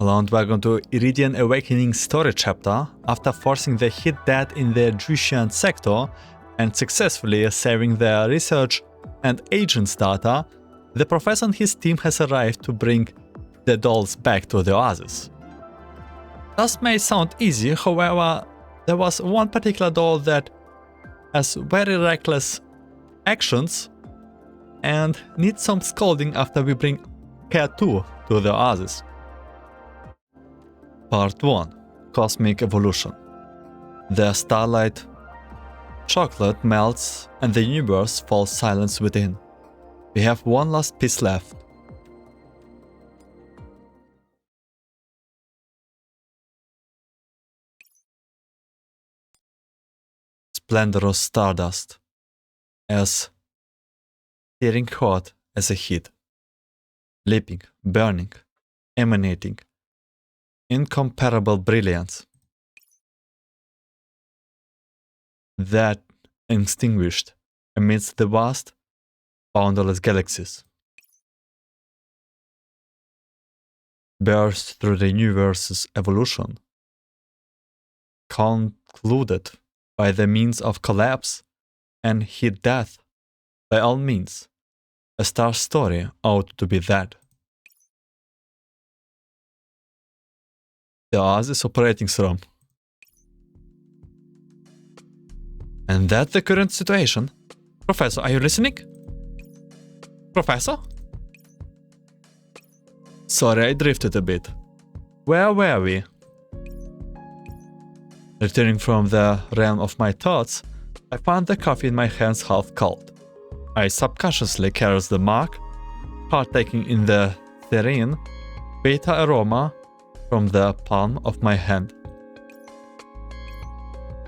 Hello and welcome to Irradian Awakening story chapter. After forcing the Heat Death in the Jutian Sector and successfully saving their research and agents' data, the professor and his team has arrived to bring the dolls back to the Oasis. This may sound easy, however, there was one particular doll that has very reckless actions and needs some scolding after we bring her too to the Oasis. Part 1. Cosmic Evolution. The starlight chocolate melts and the universe falls silent within. We have one last piece left. Splendorous stardust, as searing hot as a heat, leaping, burning, emanating incomparable brilliance. That extinguished amidst the vast, boundless galaxies. Burst through the universe's evolution. Concluded by the means of collapse and heat death. By all means, a star story ought to be that. The Oasis operating room. And that's the current situation. Professor, are you listening? Professor? Sorry, I drifted a bit. Where were we? Returning from the realm of my thoughts, I found the coffee in my hands half cold. I subconsciously caressed the mug, partaking in the serene, beta aroma from the palm of my hand.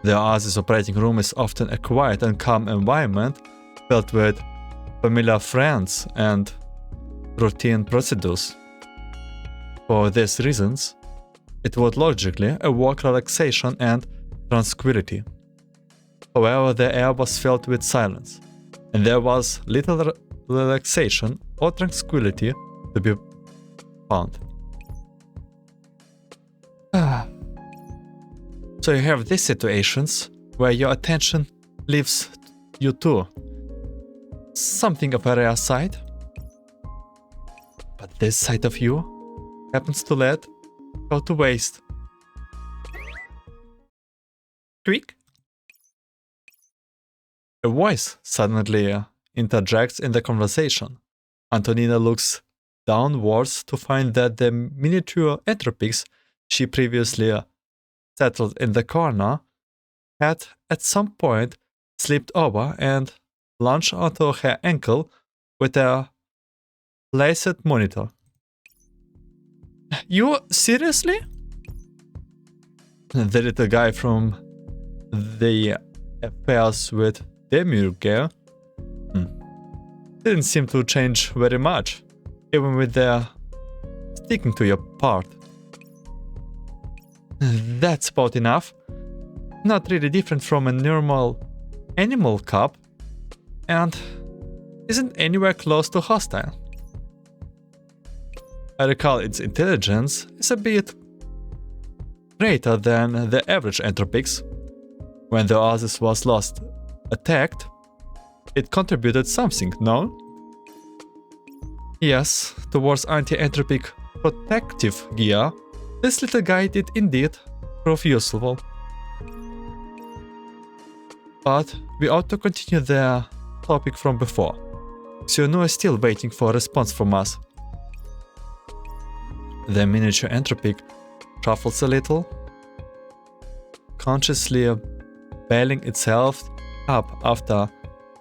The Oasis operating room is often a quiet and calm environment filled with familiar friends and routine procedures. For these reasons, it would logically evoke relaxation and tranquility. However, the air was filled with silence, and there was little relaxation or tranquility to be found. So you have these situations where your attention leaves you to something of a rare sight, but this side of you happens to let go to waste. Quick! A voice suddenly interjects in the conversation. Antonina looks downwards to find that the miniature entropics she previously settled in the corner had at some point slipped over and launched onto her ankle with a placed monitor. You seriously? The little guy from the affairs with Demiurge didn't seem to change very much, even with their sticking to your part. That's about enough. Not really different from a normal animal cub, and isn't anywhere close to hostile. I recall its intelligence is a bit greater than the average entropics. When the Oasis was last attacked, it contributed something, no? Yes, towards anti-entropic protective gear, this little guy did indeed prove useful. But we ought to continue the topic from before. Xionu is still waiting for a response from us. The miniature entropic shuffles a little, consciously bailing itself up after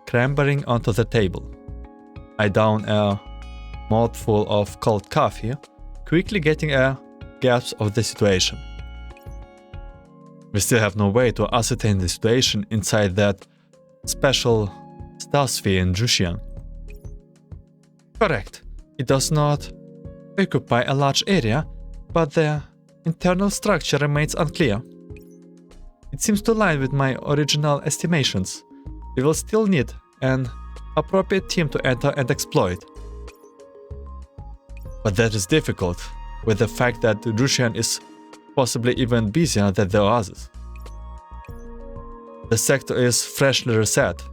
clambering onto the table. I down a mouthful of cold coffee, quickly getting a grasp of the situation. We still have no way to ascertain the situation inside that special star sphere in Jutian. Correct. It does not occupy a large area, but the internal structure remains unclear. It seems to line with my original estimations. We will still need an appropriate team to enter and exploit. But that is difficult. with the fact that Jutian is possibly even busier than the Oasis. The sector is freshly reset,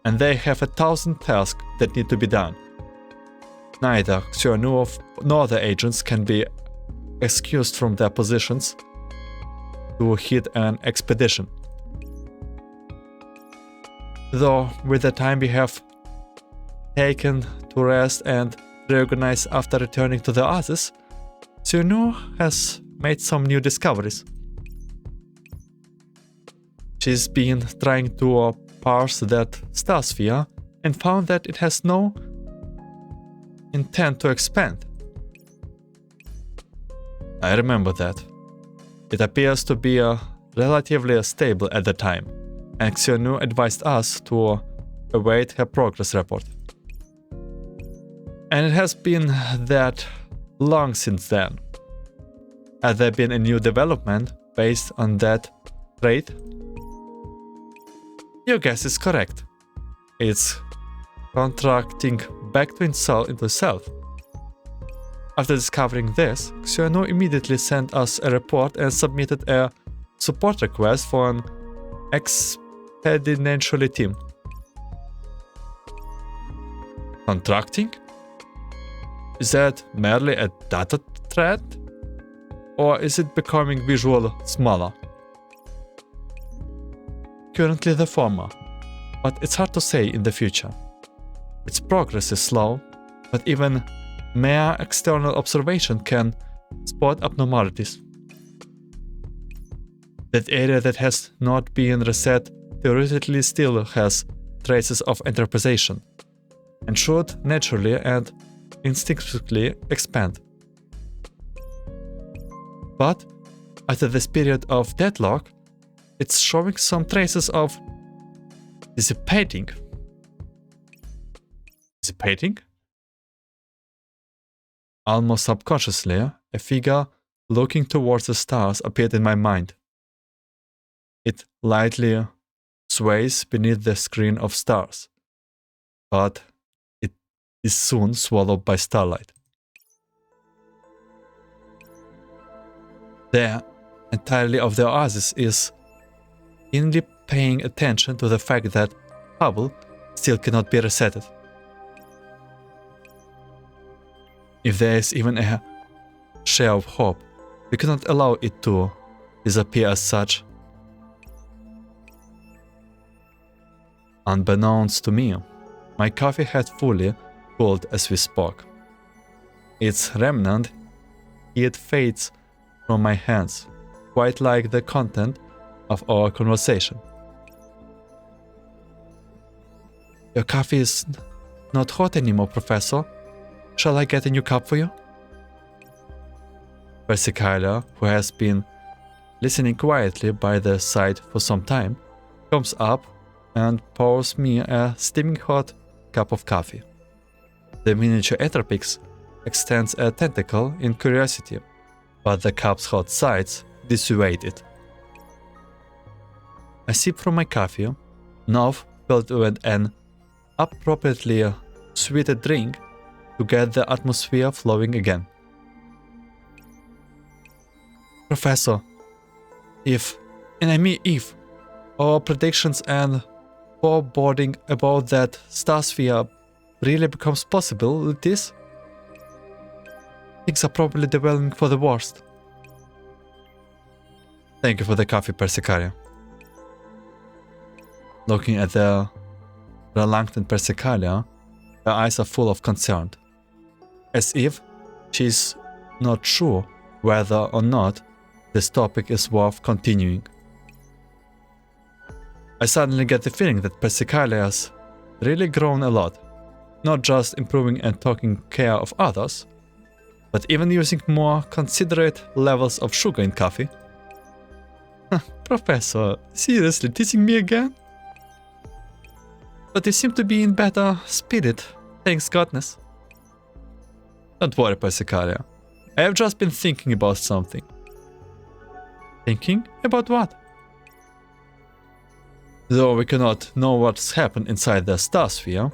and they have 1,000 tasks that need to be done. Neither Xiaonu nor the agents can be excused from their positions to head an expedition. Though, with the time we have taken to rest and reorganize after returning to the Oasis, Xiaonu has made some new discoveries. She's been trying to parse that star sphere and found that it has no intent to expand. I remember that. It appears to be relatively stable at the time, and Xiaonu advised us to await her progress report. And it has been that long since then. Has there been a new development based on that trait? Your guess is correct. It's contracting back to itself. After discovering this, Xiaonu immediately sent us a report and submitted a support request for an expeditionary team. Contracting? Is that merely a data thread? Or is it becoming visually smaller? Currently the former, but it's hard to say in the future. Its progress is slow, but even mere external observation can spot abnormalities. That area that has not been reset theoretically still has traces of interpretation, and should naturally and instinctively expand. But after this period of deadlock, it's showing some traces of dissipating. Dissipating? Almost subconsciously, a figure looking towards the stars appeared in my mind. It lightly sways beneath the screen of stars, but it is soon swallowed by starlight. The entirety of the Oasis is keenly paying attention to the fact that Hubble still cannot be resetted. If there is even a share of hope, we cannot allow it to disappear as such. Unbeknownst to me, my coffee had fully cooled as we spoke. Its remnant heat fades from my hands, quite like the content of our conversation. Your coffee is not hot anymore, Professor. Shall I get a new cup for you? Persicalia, who has been listening quietly by the side for some time, comes up and pours me a steaming hot cup of coffee. The miniature Entropics extends a tentacle in curiosity, but the cup's hot sides dissuade it. I sip from my coffee, now filled with an appropriately sweetened drink to get the atmosphere flowing again. Professor, if our predictions and foreboding about that star sphere really becomes possibilities, things are probably developing for the worst. Thank you for the coffee, Persicaria. Looking at the reluctant Persicalia, her eyes are full of concern, as if she's not sure whether or not this topic is worth continuing. I suddenly get the feeling that Persicalia has really grown a lot, not just improving and taking care of others, but even using more considerate levels of sugar in coffee. Professor, seriously teasing me again? But you seem to be in better spirit, thanks goodness. Don't worry, Persicaria. I have just been thinking about something. Thinking? About what? Though we cannot know what's happened inside the star sphere,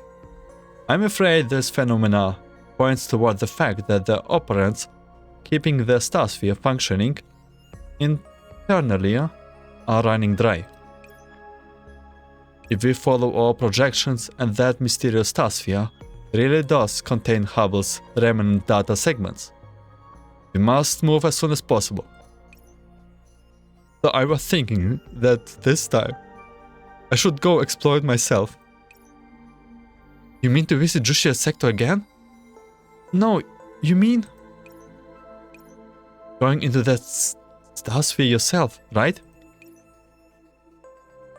I'm afraid this phenomena points toward the fact that the operants keeping the star sphere functioning internally are running dry. If we follow our projections and that mysterious star sphere really does contain Hubble's remnant data segments, we must move as soon as possible. So I was thinking that this time I should go explore it myself. You mean to visit Jutian Sector again? No, you mean going into that star sphere yourself, right?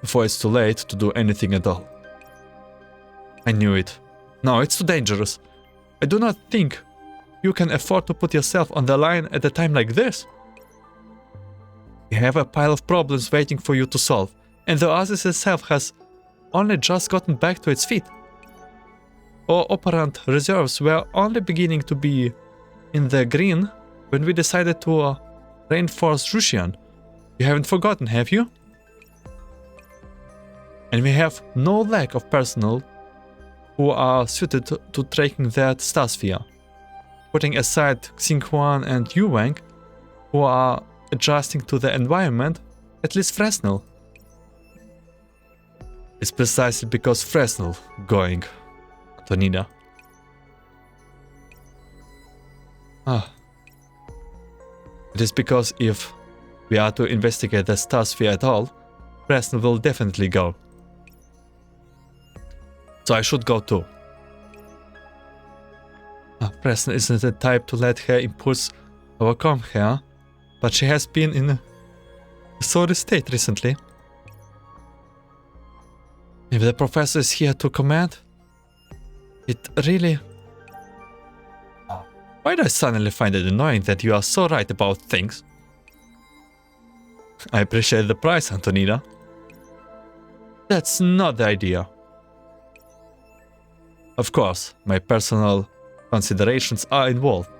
Before it's too late to do anything at all. I knew it. No, it's too dangerous. I do not think you can afford to put yourself on the line at a time like this. You have a pile of problems waiting for you to solve, and the Oasis itself has only just gotten back to its feet. Our operant reserves were only beginning to be in the green when we decided to reinforce Jutian. You haven't forgotten, have you? And we have no lack of personnel who are suited to tracking that star sphere. Putting aside Xinhuan and Yuwang, who are adjusting to the environment, at least Fresnel. It's precisely because Fresnel going, Antonina. It is because if we are to investigate the star sphere at all, Fresnel will definitely go. So I should go too. Fresnel isn't the type to let her impulse overcome her, but she has been in a sorry state recently. If the professor is here to command, it really... Why do I suddenly find it annoying that you are so right about things? I appreciate the price, Antonina. That's not the idea. Of course, my personal considerations are involved.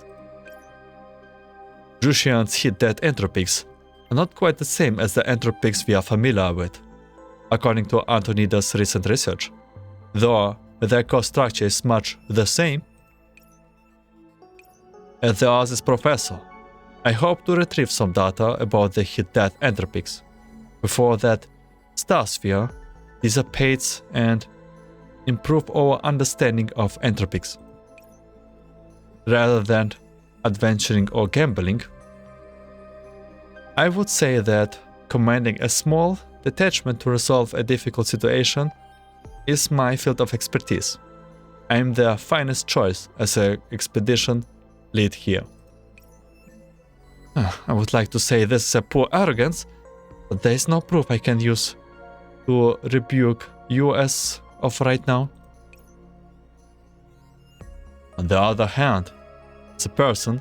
Jutian's Heat Death Entropics are not quite the same as the entropics we are familiar with, according to Antonina's recent research, though their core structure is much the same. As the Oasis professor, I hope to retrieve some data about the Heat Death Entropics before that star sphere dissipates and improve our understanding of entropics. Rather than adventuring or gambling, I would say that commanding a small detachment to resolve a difficult situation is my field of expertise. I am the finest choice as an expedition lead here. I would like to say this is a poor arrogance, but there is no proof I can use to rebuke you as of right now. On the other hand, as a person,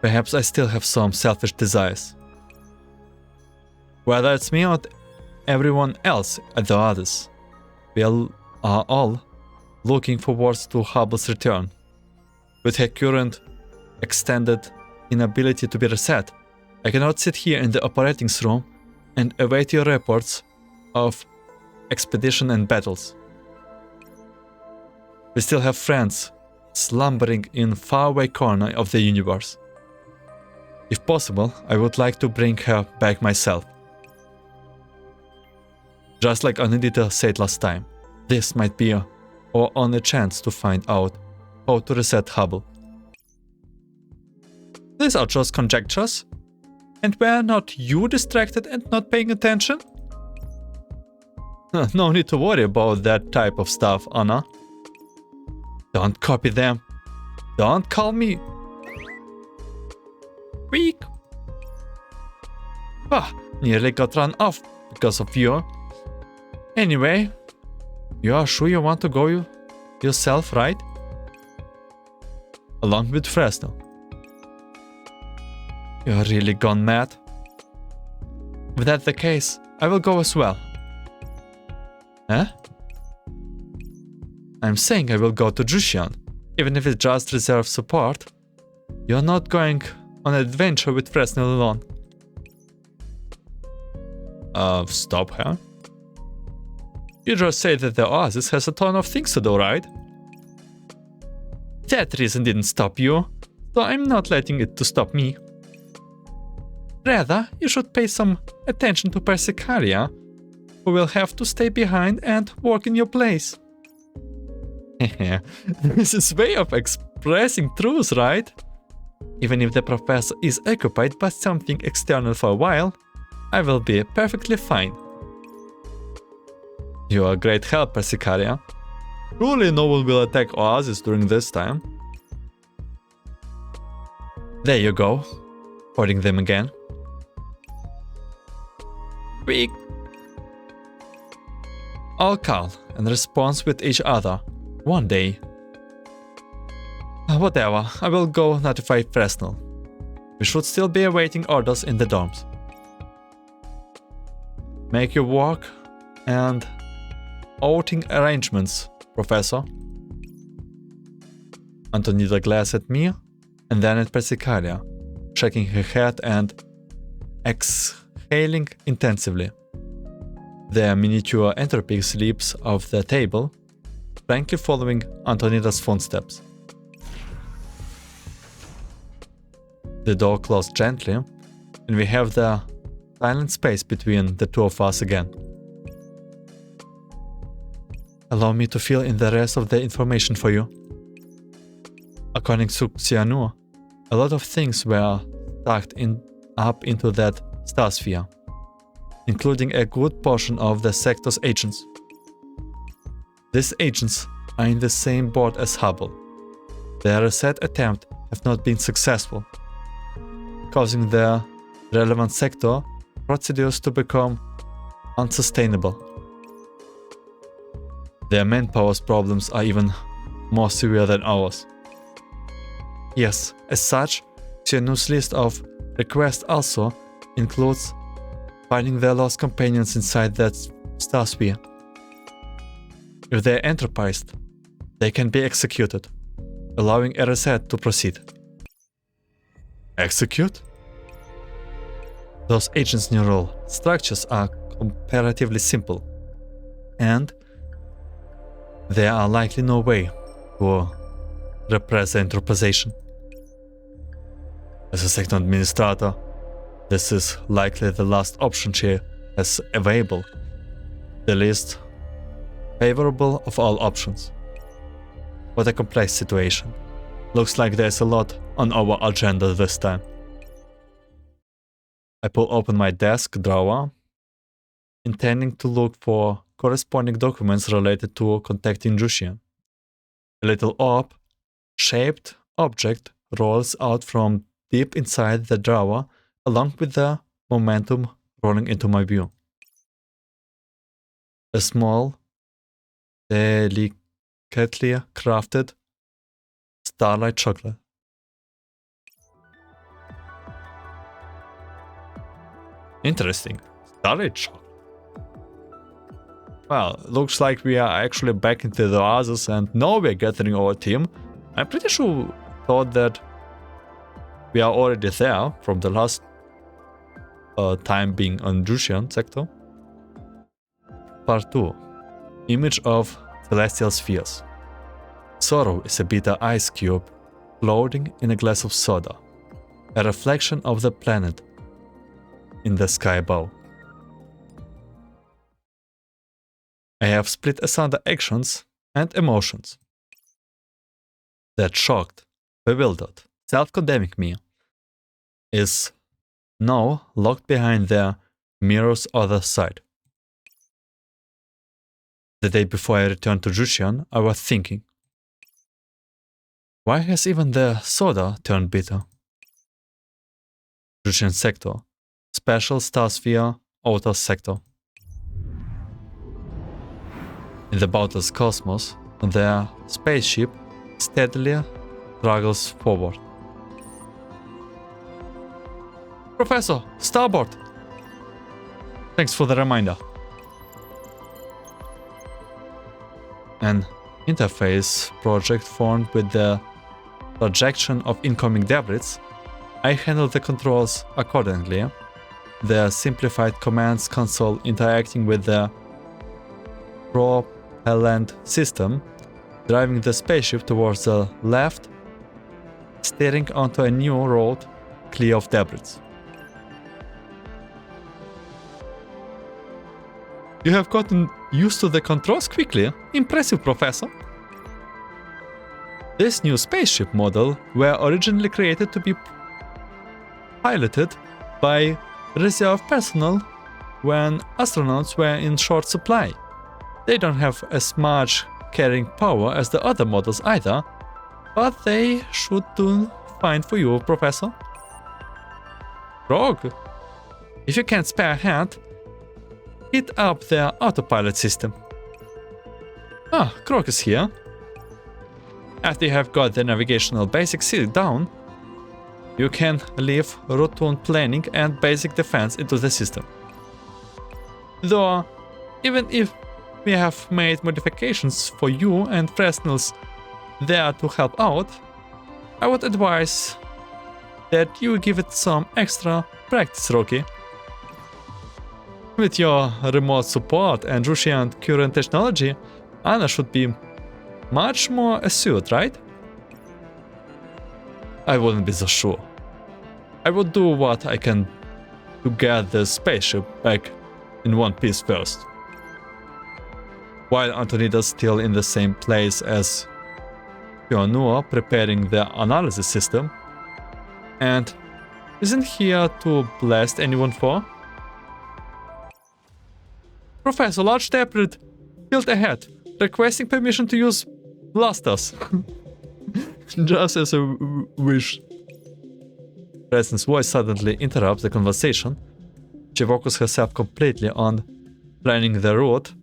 perhaps I still have some selfish desires. Whether it's me or everyone else at the Oasis, we are all looking forward to Hubble's return. With her current extended inability to be reset, I cannot sit here in the operating room and await your reports of expedition and battles. We still have friends slumbering in faraway corner of the universe. If possible, I would like to bring her back myself. Just like Anidita said last time, this might be our only chance to find out how to reset Hubble. These are just conjectures, and were not you distracted and not paying attention? No need to worry about that type of stuff, Anna. Don't copy them. Don't call me weak. Nearly got run off because of you. Anyway, you are sure you want to go yourself, right? Along with Fresnel. You're really gone mad. If that's the case, I will go as well. Huh? I'm saying I will go to Jutian, even if it's just reserve support. You're not going on an adventure with Fresnel alone. Stop her. You just said that the Oasis has a ton of things to do, right? That reason didn't stop you. so I'm not letting it to stop me. Rather, you should pay some attention to Persicaria, who will have to stay behind and work in your place. This is way of expressing truth, right? Even if the professor is occupied by something external for a while, I will be perfectly fine. You are a great help, Persicaria. Surely no one will attack Oasis during this time. There you go, holding them again. We all call and respond with each other. One day. Whatever, I will go notify Fresnel. We should still be awaiting orders in the dorms. Make your work and outing arrangements, Professor. Antonida glanced at me and then at Persicaria, shaking her head and exhaling intensively. The miniature Entropics leaps off the table, frankly following Antonida's footsteps. The door closed gently, and we have the silent space between the two of us again. Allow me to fill in the rest of the information for you. According to Xianu, a lot of things were tucked up into that star sphere, including a good portion of the sector's agents. These agents are in the same boat as Hubble. Their reset attempt have not been successful, causing the relevant sector procedures to become unsustainable. Their manpower problems are even more severe than ours. Yes, as such, Xianu's list of requests also includes finding their lost companions inside that star sphere. If they are entropized, they can be executed, allowing a reset to proceed. Execute? Those agents' neural structures are comparatively simple, and there are likely no way to repress the entropization. As a sector administrator, this is likely the last option she has available, the least favorable of all options. What a complex situation. Looks like there's a lot on our agenda this time. I pull open my desk drawer, intending to look for corresponding documents related to contacting Jutian. A little orb-shaped object rolls out from deep inside the drawer, along with the momentum rolling into my view. A small, delicately crafted starlight chocolate. Interesting. Starlight chocolate. Well, looks like we are actually back into the Oasis and now we are gathering our team. I'm pretty sure we thought that we are already there from the last time being on Jutian Sector. Part 2. Image of celestial spheres. Sorrow is a bitter ice cube floating in a glass of soda, a reflection of the planet in the sky above. I have split asunder actions and emotions. That shocked, bewildered, self-condemning me is now locked behind the mirror's other side. The day before I returned to Jutian, I was thinking, why has even the soda turned bitter? Jutian Sector, Special Star Sphere, Outer Sector. In the boundless cosmos, their spaceship steadily struggles forward. Professor, starboard! Thanks for the reminder. An interface project formed with the projection of incoming debris. I handled the controls accordingly. The simplified commands console interacting with the propellant system, driving the spaceship towards the left, steering onto a new road clear of debris. You have gotten used to the controls quickly. Impressive, Professor. This new spaceship model were originally created to be piloted by reserve personnel when astronauts were in short supply. They don't have as much carrying power as the other models either, but they should do fine for you, Professor. Rogue, if you can't spare a hand, hit up their autopilot system. Ah, Krog is here. After you have got the navigational basics down, you can leave routine planning and basic defense into the system. Though, even if we have made modifications for you and Fresnel's there to help out, I would advise that you give it some extra practice, Rocky. With your remote support and Jutian current technology, Anna should be much more assured, right? I wouldn't be so sure. I would do what I can to get the spaceship back in one piece first. While Antonita's still in the same place as Pionua preparing the analysis system, and isn't here to blast anyone for? Professor, large debris field ahead, requesting permission to use blasters. Just as a wish. Preston's voice suddenly interrupts the conversation. She focuses herself completely on planning the route,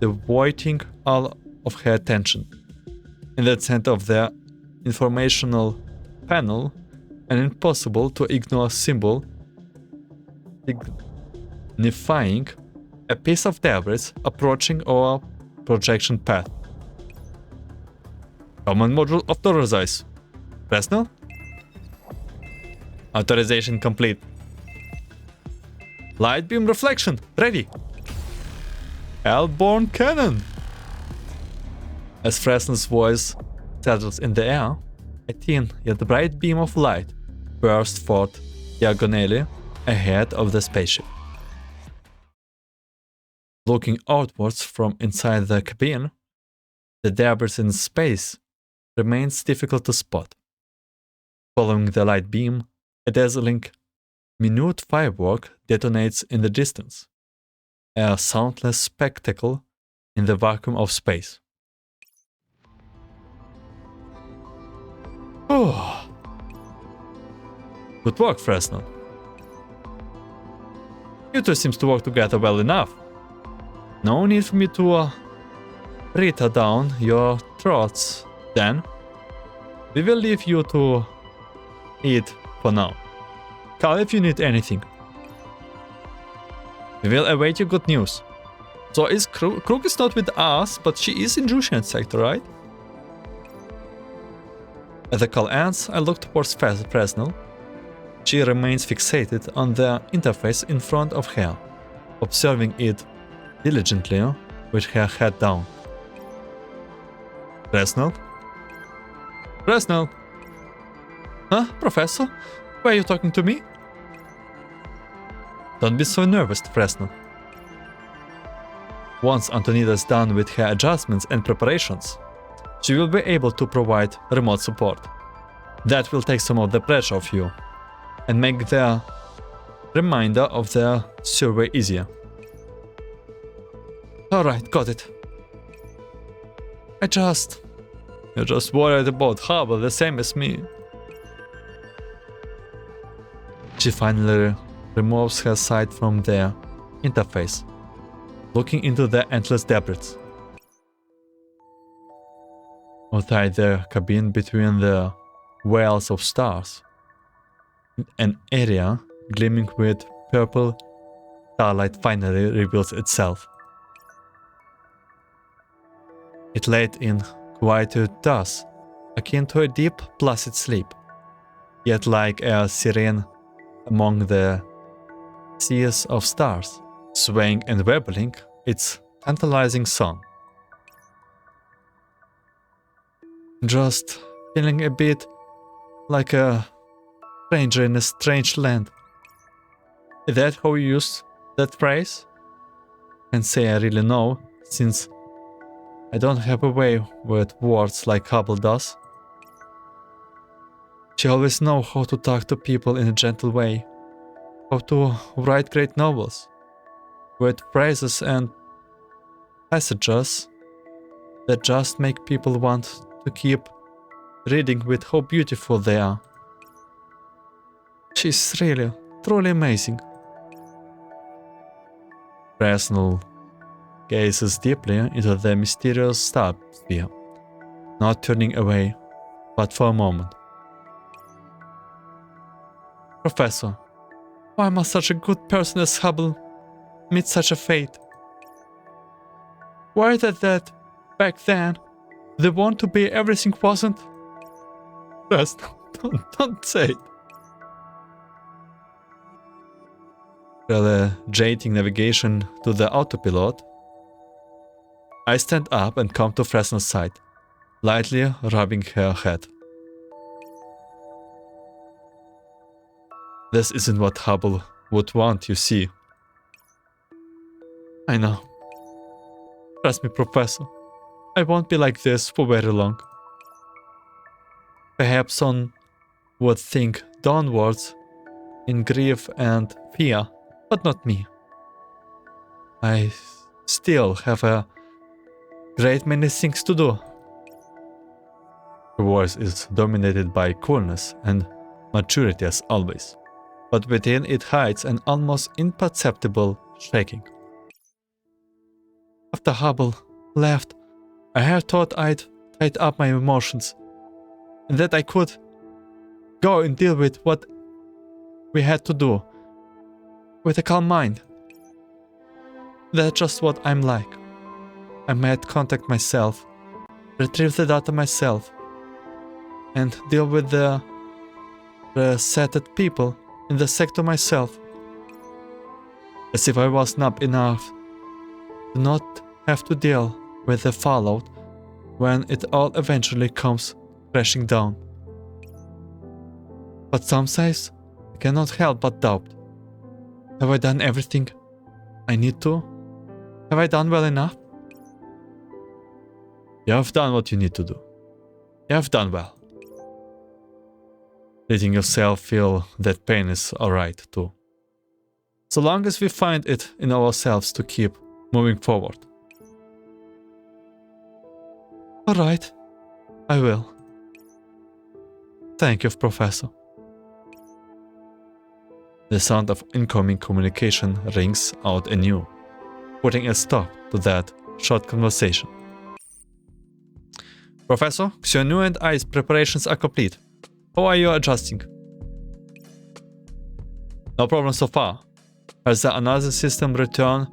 devoting all of her attention. In the center of the informational panel, an impossible to ignore symbol signifying a piece of debris approaching our projection path. Command module authorized. Fresnel? Authorization complete. Light beam reflection ready. Airborne cannon. As Fresnel's voice settles in the air, a thin yet bright beam of light bursts forth diagonally ahead of the spaceship. Looking outwards from inside the cabin, the debris in space remains difficult to spot. Following the light beam, a dazzling, minute firework detonates in the distance, a soundless spectacle in the vacuum of space. Oh. Good work, Fresnel. You two seem to work together well enough. No need for me to Rita down your throats, then. We will leave you to eat for now. Call if you need anything. We will await your good news. So is Krug is not with us, but she is in Jutian Sector, right? As the call ends, I look towards Fresnel. She remains fixated on the interface in front of her, observing it diligently with her head down. Fresnel? Fresnel? Huh, Professor? Were you talking to me? Don't be so nervous, Fresnel. Once Antonita is done with her adjustments and preparations, she will be able to provide remote support. That will take some of the pressure off you and make the remainder of the survey easier. Alright, got it. You're just worried about Hubble the same as me. She finally removes her sight from the interface, looking into the endless debris. Outside the cabin between the whales of stars, an area gleaming with purple starlight finally reveals itself. It laid in quietude thus, akin to a deep, placid sleep, yet like a serene among the seas of stars, swaying and warbling its tantalizing song. Just feeling a bit like a stranger in a strange land. Is that how you use that phrase? Can't say I really know, since I don't have a way with words like Hubble does. She always knows how to talk to people in a gentle way, how to write great novels, with phrases and passages that just make people want to keep reading with how beautiful they are. She's really, truly amazing. Fresnel gazes deeply into the mysterious star sphere, not turning away, but for a moment. Professor, why must such a good person as Hubble meet such a fate? Why is it that back then the want to be everything wasn't? Fresnel, don't say it. Relegating navigation to the autopilot, I stand up and come to Fresnel's side, lightly rubbing her head. This isn't what Hubble would want, you see. I know. Trust me, Professor. I won't be like this for very long. Perhaps some would think downwards in grief and fear, but not me. I still have a great many things to do. Her voice is dominated by coolness and maturity as always, but within it hides an almost imperceptible shaking. After Hubble left, I had thought I'd tied up my emotions, and that I could go and deal with what we had to do with a calm mind. That's just what I'm like. I might contact myself, retrieve the data myself, and deal with the resetted people in the sector myself. As if I was numb enough to not have to deal with the fallout when it all eventually comes crashing down. But some says I cannot help but doubt. Have I done everything I need to? Have I done well enough? You have done what you need to do. You have done well. Letting yourself feel that pain is alright too. So long as we find it in ourselves to keep moving forward. Alright, I will. Thank you, Professor. The sound of incoming communication rings out anew, putting a stop to that short conversation. Professor, Xionu and I's preparations are complete. How are you adjusting? No problem so far. Has the analysis system returned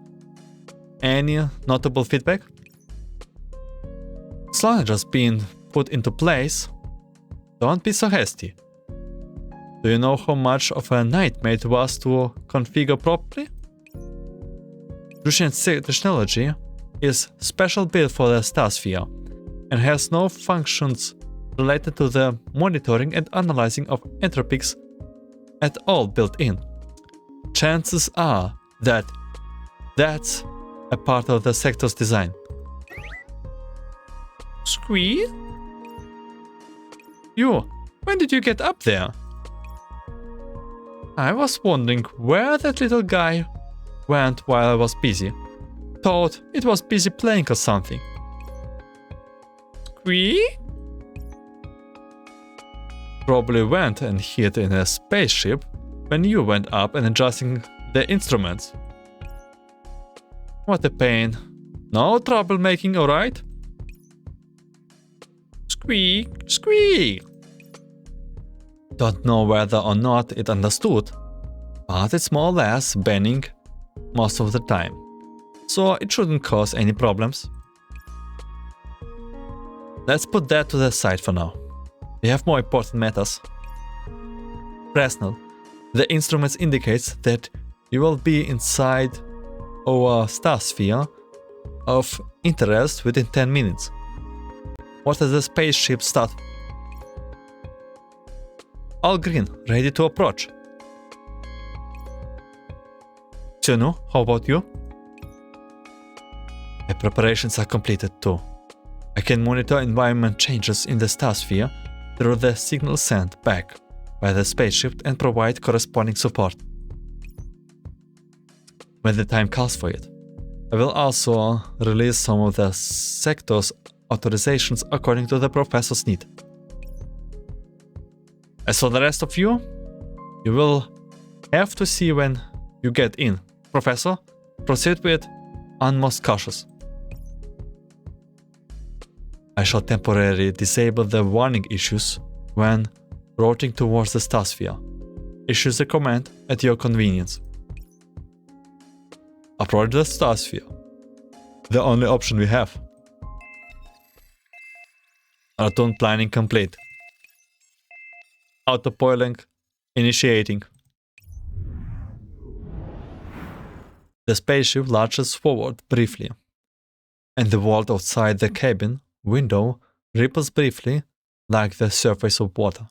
any notable feedback? It's only just been put into place. Don't be so hasty. Do you know how much of a nightmare it was to configure properly? Jutian technology is special built for the star sphere and has no functions related to the monitoring and analyzing of entropics at all built in. Chances are that that's a part of the sector's design. Squee? You, when did you get up there? I was wondering where that little guy went while I was busy. Thought it was busy playing or something. Squee? Probably went and hid in a spaceship when you went up and adjusting the instruments. What a pain. No troublemaking, alright? Squeak, squeak. Don't know whether or not it understood, but it's more or less banning most of the time, so it shouldn't cause any problems. Let's put that to the side for now. We have more important matters. Fresnel, the instruments indicates that you will be inside our star sphere of interest within 10 minutes. What does the spaceship start? All green, ready to approach. Tsunu, how about you? My preparations are completed too. I can monitor environment changes in the starsphere through the signal sent back by the spaceship and provide corresponding support when the time calls for it. I will also release some of the sector's authorizations according to the professor's need. As for the rest of you, you will have to see when you get in. Professor, proceed with utmost cautious. I shall temporarily disable the warning issues when routing towards the starsphere. Issue the command at your convenience. Approach the starsphere. The only option we have. Return planning complete. Autopoiling initiating. The spaceship launches forward briefly, and the world outside the cabin window ripples briefly like the surface of water.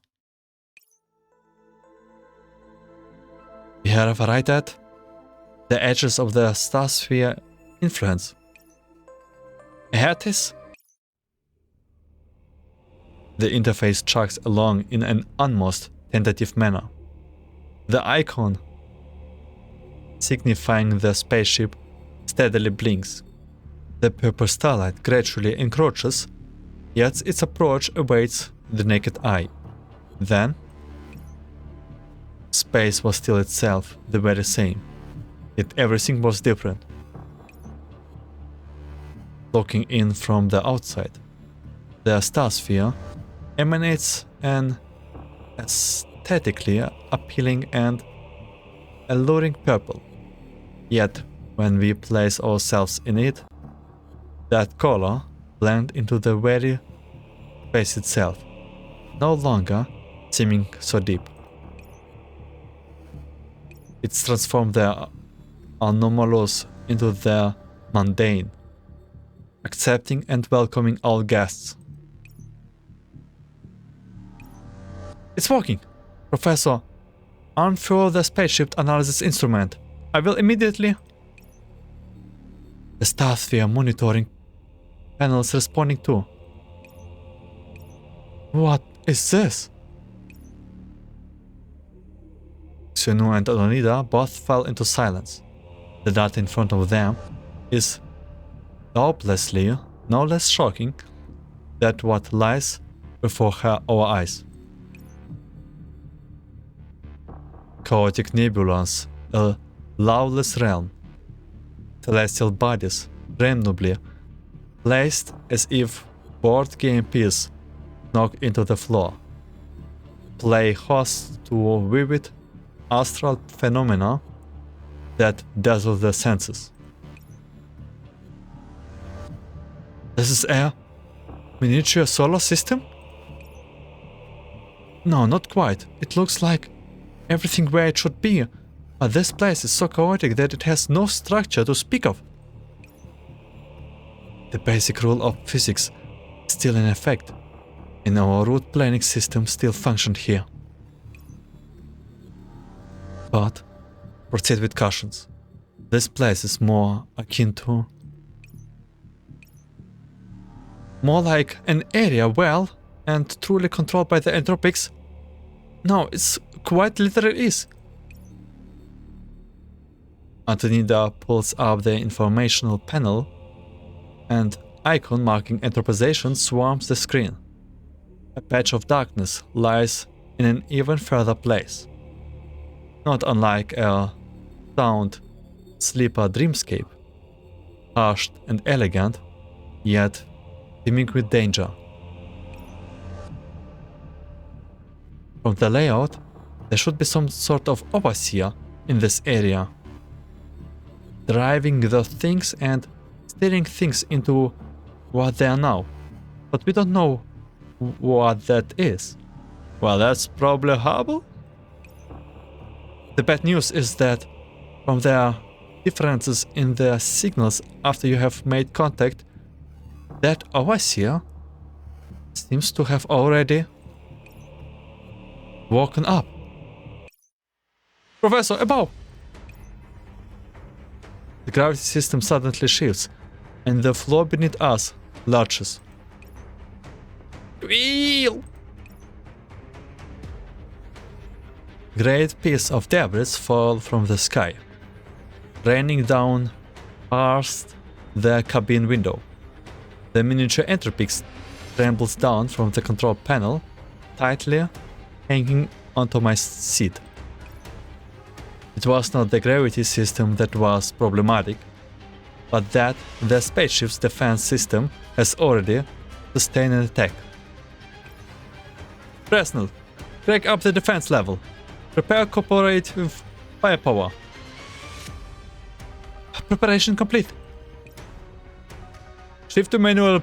You have right at the edges of the starsphere influence. Ahead is the interface chugs along in an almost tentative manner. The icon signifying the spaceship steadily blinks. The purple starlight gradually encroaches, yet its approach awaits the naked eye. Then, space was still itself the very same, yet everything was different. Looking in from the outside, the starsphere emanates an aesthetically appealing and alluring purple. Yet, when we place ourselves in it, that color blends into the very space itself, no longer seeming so deep. It's transformed the anomalous into the mundane, accepting and welcoming all guests. It's working! Professor, unfurl the spaceship analysis instrument. I will immediately... The starsphere monitoring panels responding to. What is this? Tsunu and Onida both fell into silence. The data in front of them is hopelessly no less shocking than what lies before our eyes. Chaotic nebulas, a lawless realm, celestial bodies randomly placed as if board game pieces knocked into the floor, play host to vivid astral phenomena that dazzle the senses. This is a miniature solar system? No, not quite. It looks like everything where it should be, but this place is so chaotic that it has no structure to speak of. The basic rule of physics is still in effect, and our route planning system still functioned here. But proceed with cautions. This place is more akin to... more like an area well and truly controlled by the Entropics. No, it's quite literally is. Antonida pulls up the informational panel, and icon marking Entropization swarms the screen. A patch of darkness lies in an even further place. Not unlike a sound sleeper dreamscape, hushed and elegant, yet teeming with danger. From the layout, there should be some sort of overseer in this area, driving the things and steering things into what they are now. But we don't know what that is. Well, that's probably Hubble? The bad news is that from the differences in the signals after you have made contact, that overseer seems to have already... woken up. Professor, above! The gravity system suddenly shifts, and the floor beneath us lurches. Wheel! Great piece of debris fall from the sky, raining down past the cabin window. The miniature Entropics trembles down from the control panel, tightly hanging onto my seat. It was not the gravity system that was problematic, but that the spaceship's defense system has already sustained an attack. Fresnel, crank up the defense level. Prepare cooperate with firepower. Preparation complete. Shift to manual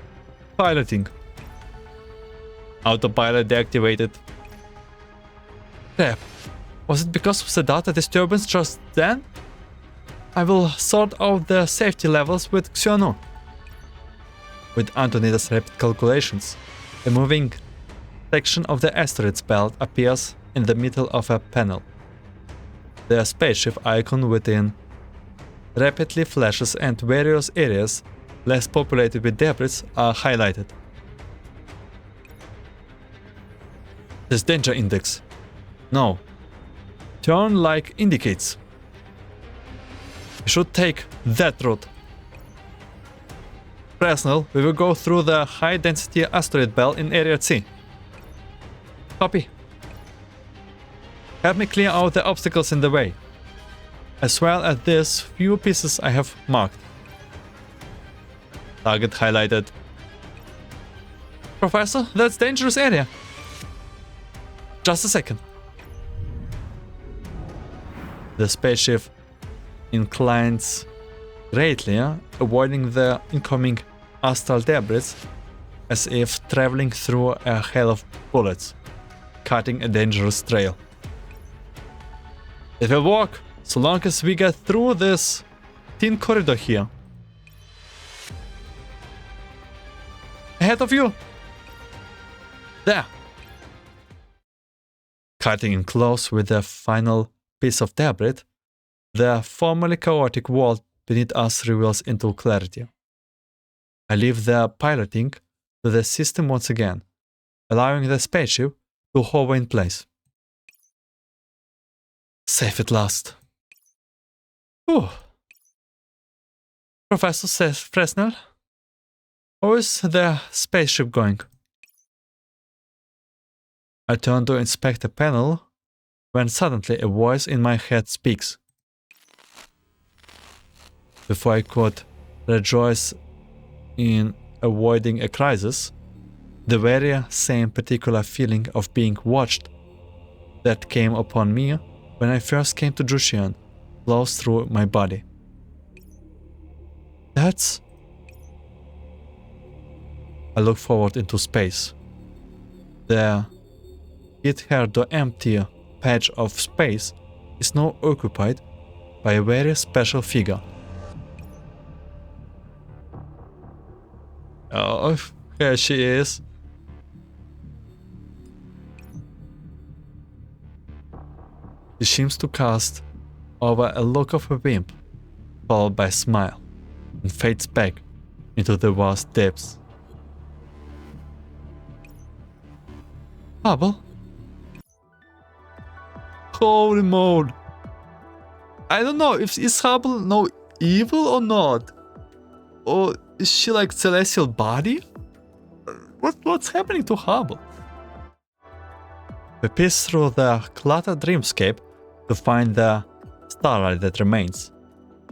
piloting. Autopilot deactivated. Crap. Was it because of the data disturbance just then? I will sort out the safety levels with Xionu. With Antonida's rapid calculations, a moving section of the asteroid's belt appears in the middle of a panel. The spaceship icon within rapidly flashes and various areas less populated with debris are highlighted. This danger index. No. Turn like indicates. We should take that route. Fresnel, we will go through the high-density asteroid belt in Area C. Copy. Help me clear out the obstacles in the way, as well as these few pieces I have marked. Target highlighted. Professor, that's dangerous area. Just a second. The spaceship inclines greatly, avoiding the incoming astral debris as if traveling through a hail of bullets, cutting a dangerous trail. It will work, so long as we get through this thin corridor here. Ahead of you! There! Cutting in close with the final piece of debris, the formerly chaotic world beneath us reveals into clarity. I leave the piloting to the system once again, allowing the spaceship to hover in place. Safe at last. Whew. Professor says Fresnel, how is the spaceship going? I turn to inspect the panel when suddenly a voice in my head speaks. Before I could rejoice in avoiding a crisis, the very same particular feeling of being watched that came upon me when I first came to Jutian flows through my body. That's... I look forward into space. The hitherto empty patch of space is now occupied by a very special figure. Oh, here she is. She seems to cast over a look of a wimp, followed by a smile, and fades back into the vast depths. Hubble? Holy moly! I don't know if is Hubble no evil or not, or is she like celestial body? What's happening to Hubble? We piece through the cluttered dreamscape to find the starlight that remains.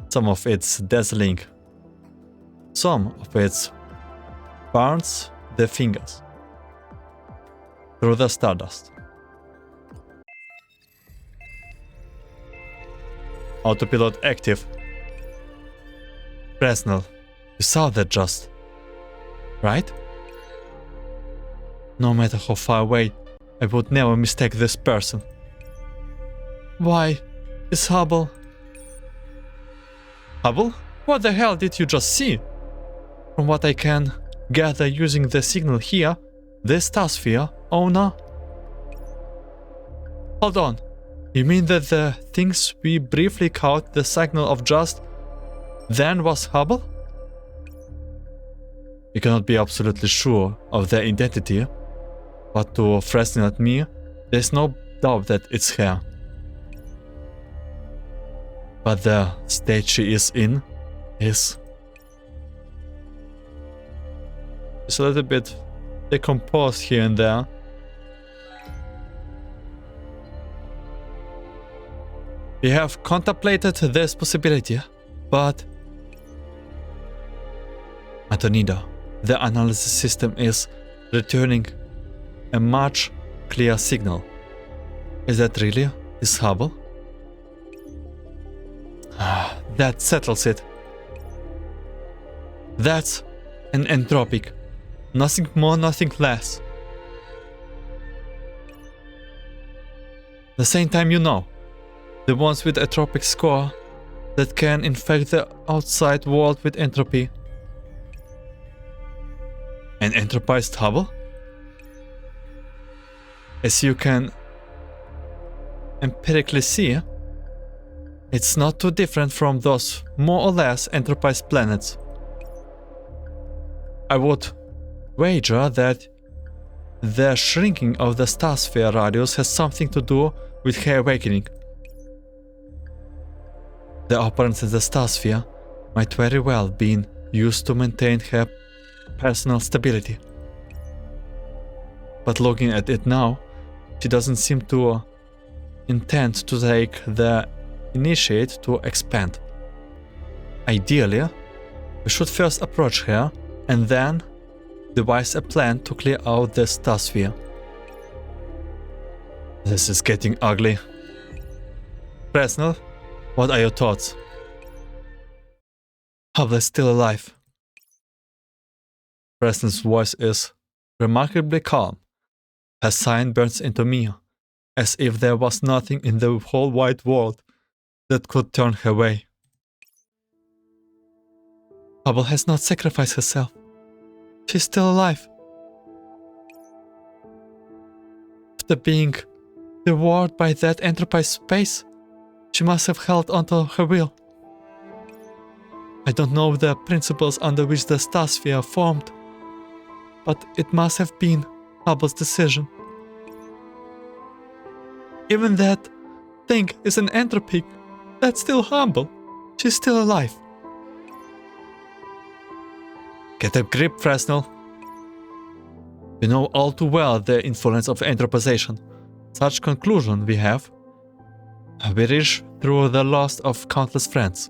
Some of it's dazzling. Some of it burns the fingers through the stardust. Autopilot active. Fresnel, you saw that just, right? No matter how far away, I would never mistake this person. Why is Hubble? Hubble? What the hell did you just see? From what I can gather using the signal here, this star sphere owner. Hold on. You mean that the things we briefly caught the signal of just then was Hubble? We cannot be absolutely sure of their identity, but to Fresnel and me, there's no doubt that it's her. But the state she is in is... It's a little bit decomposed here and there. We have contemplated this possibility, but... Antonida, the analysis system is returning a much clearer signal. Is that really is Hubble? That settles it. That's an entropic. Nothing more, nothing less. The same time, you know, the ones with entropic score that can infect the outside world with entropy. An entropized Hubble? As you can empirically see, it's not too different from those more or less entropized planets. I would wager that the shrinking of the star sphere radius has something to do with her awakening. The operance in the star sphere might very well be used to maintain her personal stability. But looking at it now, she doesn't seem to intend to take the initiate to expand. Ideally, we should first approach her and then devise a plan to clear out the star sphere. This is getting ugly. Fresnel, what are your thoughts? Hubble is still alive. Fresnel's voice is remarkably calm. Her sign burns into me, as if there was nothing in the whole wide world that could turn her way. Hubble has not sacrificed herself. She's still alive. After being devoured by that entropized space, she must have held onto her will. I don't know the principles under which the star sphere formed, but it must have been Hubble's decision. Even that thing is an entropy. That's still Hubble. She's still alive. Get a grip, Fresnel. We know all too well the influence of entropization. Such conclusion we reach through the loss of countless friends.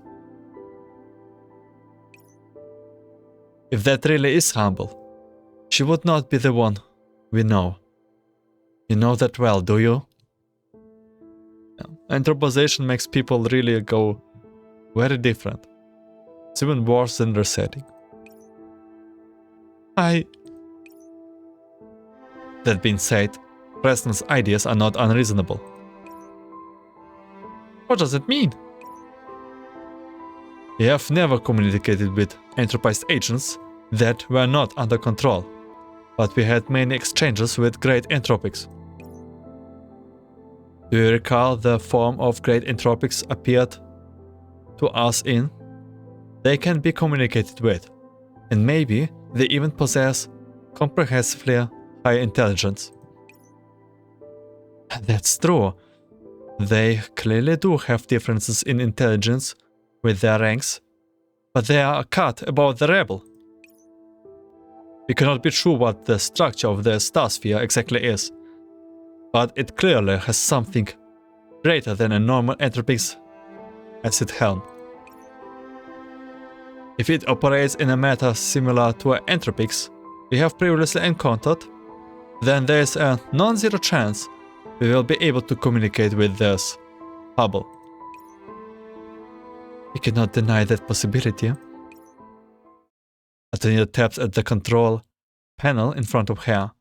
If that really is Hubble, she would not be the one we know. You know that well, do you? Entropization makes people really go very different. It's even worse than resetting. That being said, Fresnel's ideas are not unreasonable. What does it mean? We have never communicated with entropized agents that were not under control, but we had many exchanges with great entropics. Do you recall the form of great entropics appeared to us in? They can be communicated with, and maybe they even possess comprehensively high intelligence. That's true. They clearly do have differences in intelligence with their ranks, but they are a cut above the rebel. We cannot be sure what the structure of the star sphere exactly is, but it clearly has something greater than a normal entropics as its helm. If it operates in a matter similar to an entropics we have previously encountered, then there is a non-zero chance we will be able to communicate with this Hubble. We cannot deny that possibility. Antonida taps at the control panel in front of her,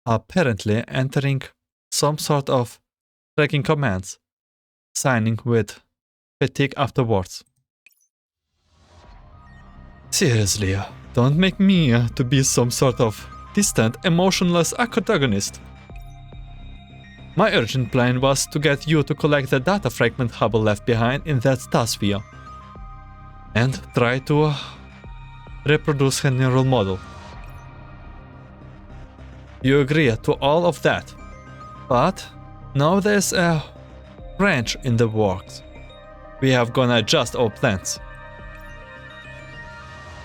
apparently entering some sort of tracking commands, signing with fatigue afterwards. Seriously, don't make me to be some sort of distant, emotionless antagonist. My urgent plan was to get you to collect the data fragment Hubble left behind in that star sphere and try to reproduce her neural model. You agree to all of that, but now there's a wrench in the works. We have gonna adjust our plans.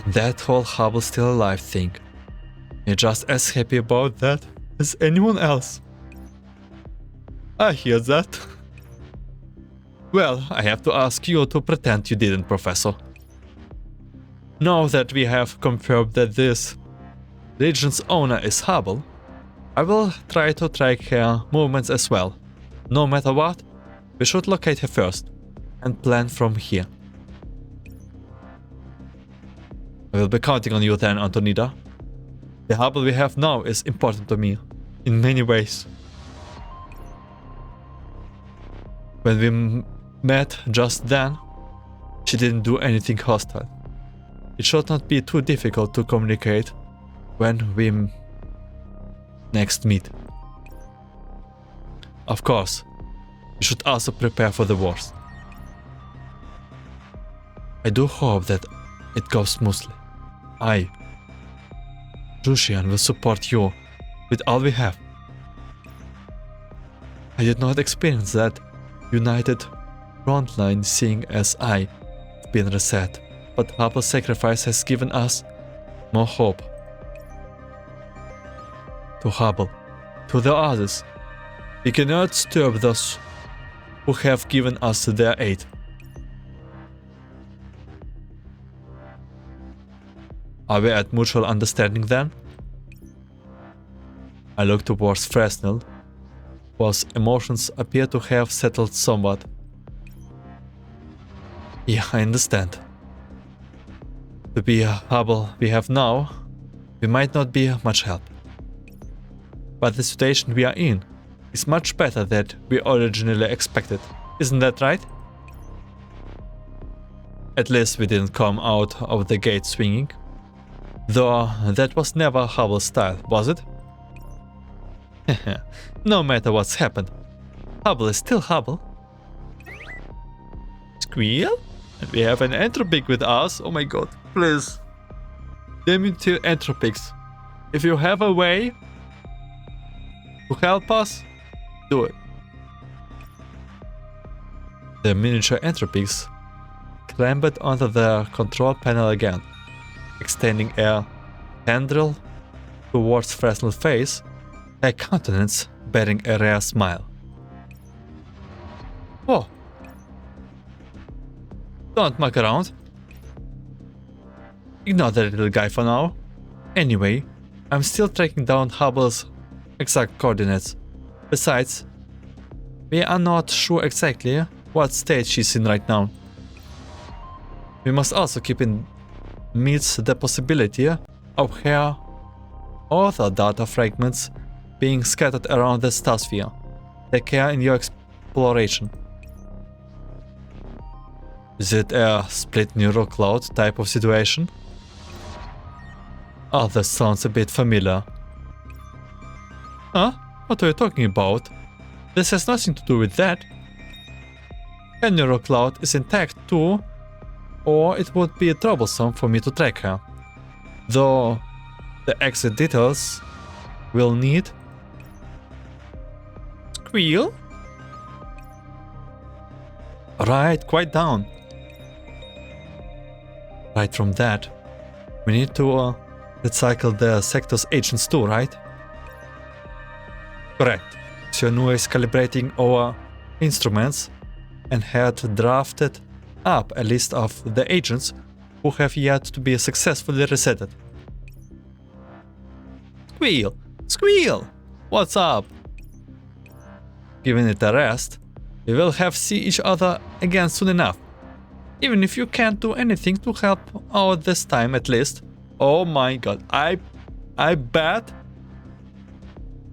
That whole Hubble still alive thing. You're just as happy about that as anyone else. I hear that. Well, I have to ask you to pretend you didn't, Professor. Now that we have confirmed that this region's owner is Hubble, I will try to track her movements as well. No matter what, we should locate her first and plan from here. I will be counting on you then, Antonida. The Hubble we have now is important to me, in many ways. When we met just then, she didn't do anything hostile. It should not be too difficult to communicate when we next meet. Of course, we should also prepare for the worst. I do hope that it goes smoothly. I, Jutian, will support you with all we have. I did not experience that united frontline seeing as I have been reset, but Hubble's sacrifice has given us more hope. To Hubble, to the others, we cannot disturb those who have given us their aid. Are we at mutual understanding then? I look towards Fresnel, whose emotions appear to have settled somewhat. Yeah, I understand. To be a Hubble we have now, we might not be much help. But the situation we are in is much better than we originally expected. Isn't that right? At least we didn't come out of the gate swinging. Though that was never Hubble's style, was it? No matter what's happened, Hubble is still Hubble. Squeal? And we have an Entropic with us. Oh my god, please. Diminutive Entropics. If you have a way to help us, do it. The miniature Entropics clambered onto the control panel again, extending a tendril towards Fresnel's face, her countenance bearing a rare smile. Whoa. Don't muck around. Ignore that little guy for now. Anyway, I'm still tracking down Hubble's exact coordinates. Besides, we are not sure exactly what state she's in right now. We must also keep in midst the possibility of her other data fragments being scattered around the star sphere. Take care in your exploration. Is it a split neural cloud type of situation? Oh, that sounds a bit familiar. Huh? What are you talking about? This has nothing to do with that. A neural cloud is intact too, or it would be troublesome for me to track her. Though the exact details will need... Squeal? Right, quite down. Right from that, we need to recycle the sector's agents too, right? Correct. Xionu is calibrating our instruments and had drafted up a list of the agents who have yet to be successfully resetted. Squeal! Squeal! What's up? Giving it a rest, we will have see each other again soon enough. Even if you can't do anything to help out this time at least. Oh my god, I bet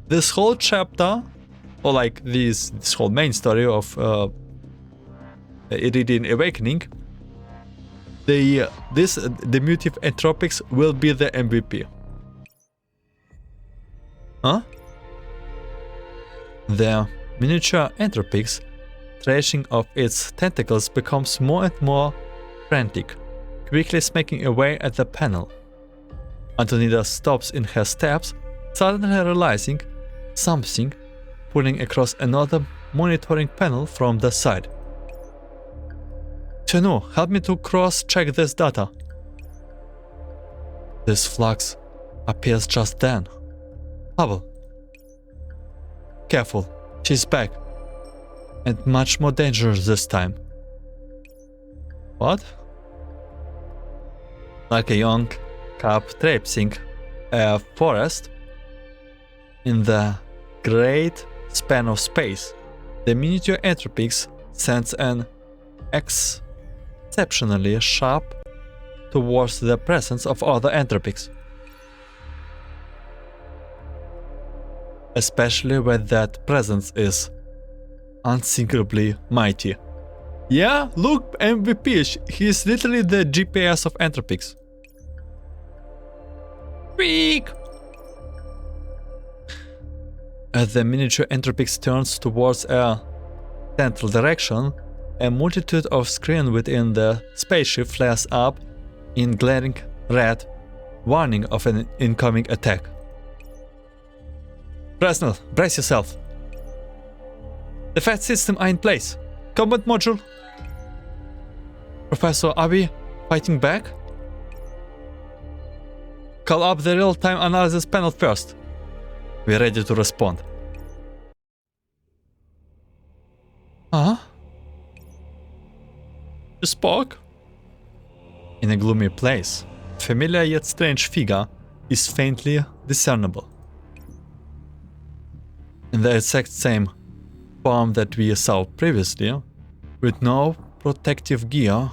this whole chapter, or like this whole main story of Irradian Awakening, the diminutive Entropics will be the MVP. Huh? The miniature Entropics, thrashing of its tentacles, becomes more and more frantic, quickly smacking away at the panel. Antonida stops in her steps, suddenly realizing something, pulling across another monitoring panel from the side. Chenu, help me to cross-check this data. This flux appears just then. Hubble. Careful, she's back. And much more dangerous this time. What? Like a young cub traipsing a forest in the great span of space, the miniature Entropics sends an exceptionally sharp towards the presence of other Entropics. Especially when that presence is unthinkably mighty. Yeah, look, MVP, he is literally the GPS of Entropics. Freak! As the miniature Entropics turns towards a central direction, a multitude of screens within the spaceship flares up in glaring red, warning of an incoming attack. Fresnel, brace yourself. Defense system are in place. Combat module. Professor, are we fighting back? Call up the real-time analysis panel first. We're ready to respond. Huh? You spoke? In a gloomy place, a familiar yet strange figure is faintly discernible. In the exact same form that we saw previously, with no protective gear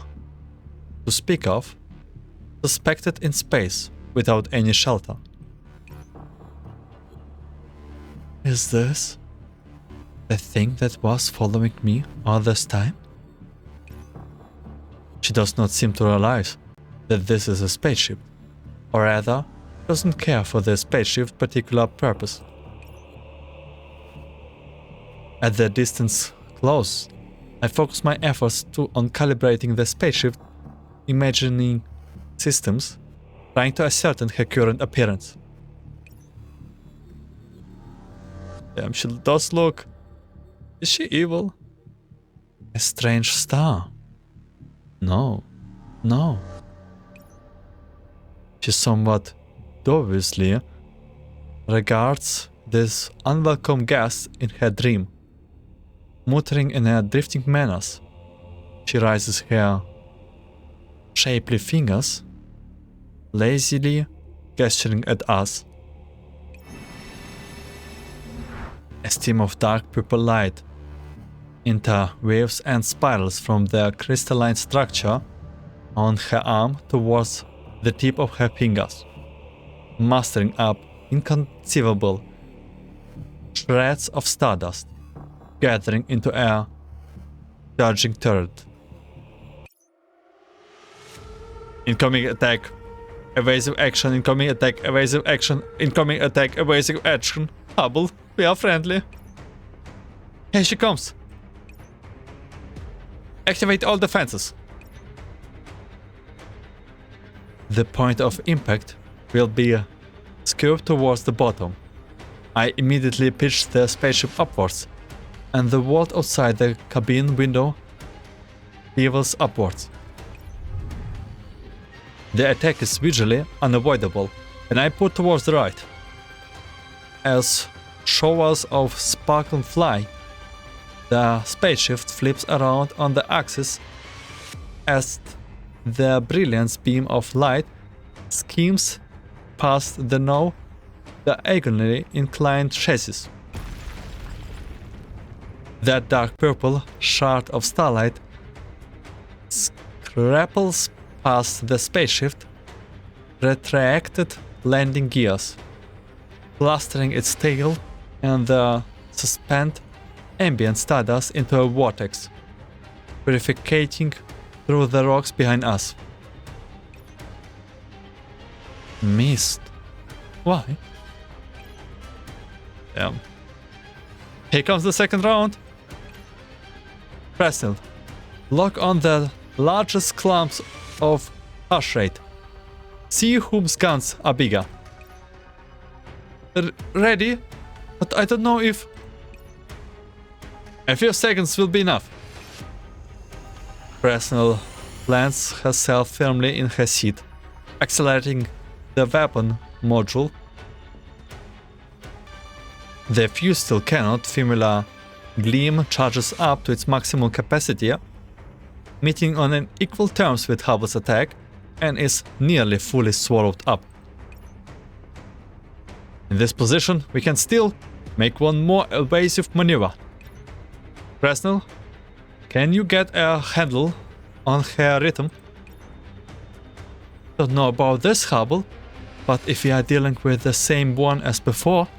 to speak of, suspected in space without any shelter. Is this the thing that was following me all this time? She does not seem to realize that this is a spaceship, or rather, doesn't care for the spaceship's particular purpose. At the distance close, I focus my efforts on calibrating the spaceship imagining systems, trying to ascertain her current appearance. Damn, she does look... Is she evil? A strange star. No. She somewhat dubiously regards this unwelcome guest in her dream. Muttering in a drifting menace, she raises her shapely fingers, lazily gesturing at us. A stream of dark purple light interweaves and spirals from the crystalline structure on her arm towards the tip of her fingers, mustering up inconceivable shreds of stardust, gathering into a charging turret. Incoming attack, evasive action, incoming attack, evasive action, incoming attack, evasive action. Hubble, we are friendly. Here she comes. Activate all defenses. The point of impact will be skewed towards the bottom. I immediately pitch the spaceship upwards, and the world outside the cabin window levels upwards. The attack is visually unavoidable, and I put towards the right. As showers of sparkle fly, the spaceship flips around on the axis as the brilliant beam of light skims past the now diagonally inclined chassis. That dark purple shard of starlight scraples past the spaceship retracted landing gears, plastering its tail and the suspended ambient stardust into a vortex, purificating through the rocks behind us. Missed. Why? Damn. Here comes the second round. Presnell, lock on the largest clumps of hash rate. See whose guns are bigger. Ready? But I don't know if... A few seconds will be enough. Presnell plants herself firmly in her seat, accelerating the weapon module. The fuse still cannot. Familiar gleam charges up to its maximum capacity, meeting on an equal terms with Hubble's attack, and is nearly fully swallowed up. In this position, we can still make one more evasive maneuver. Presnell, can you get a handle on her rhythm? Don't know about this, Hubble, but if we are dealing with the same one as before,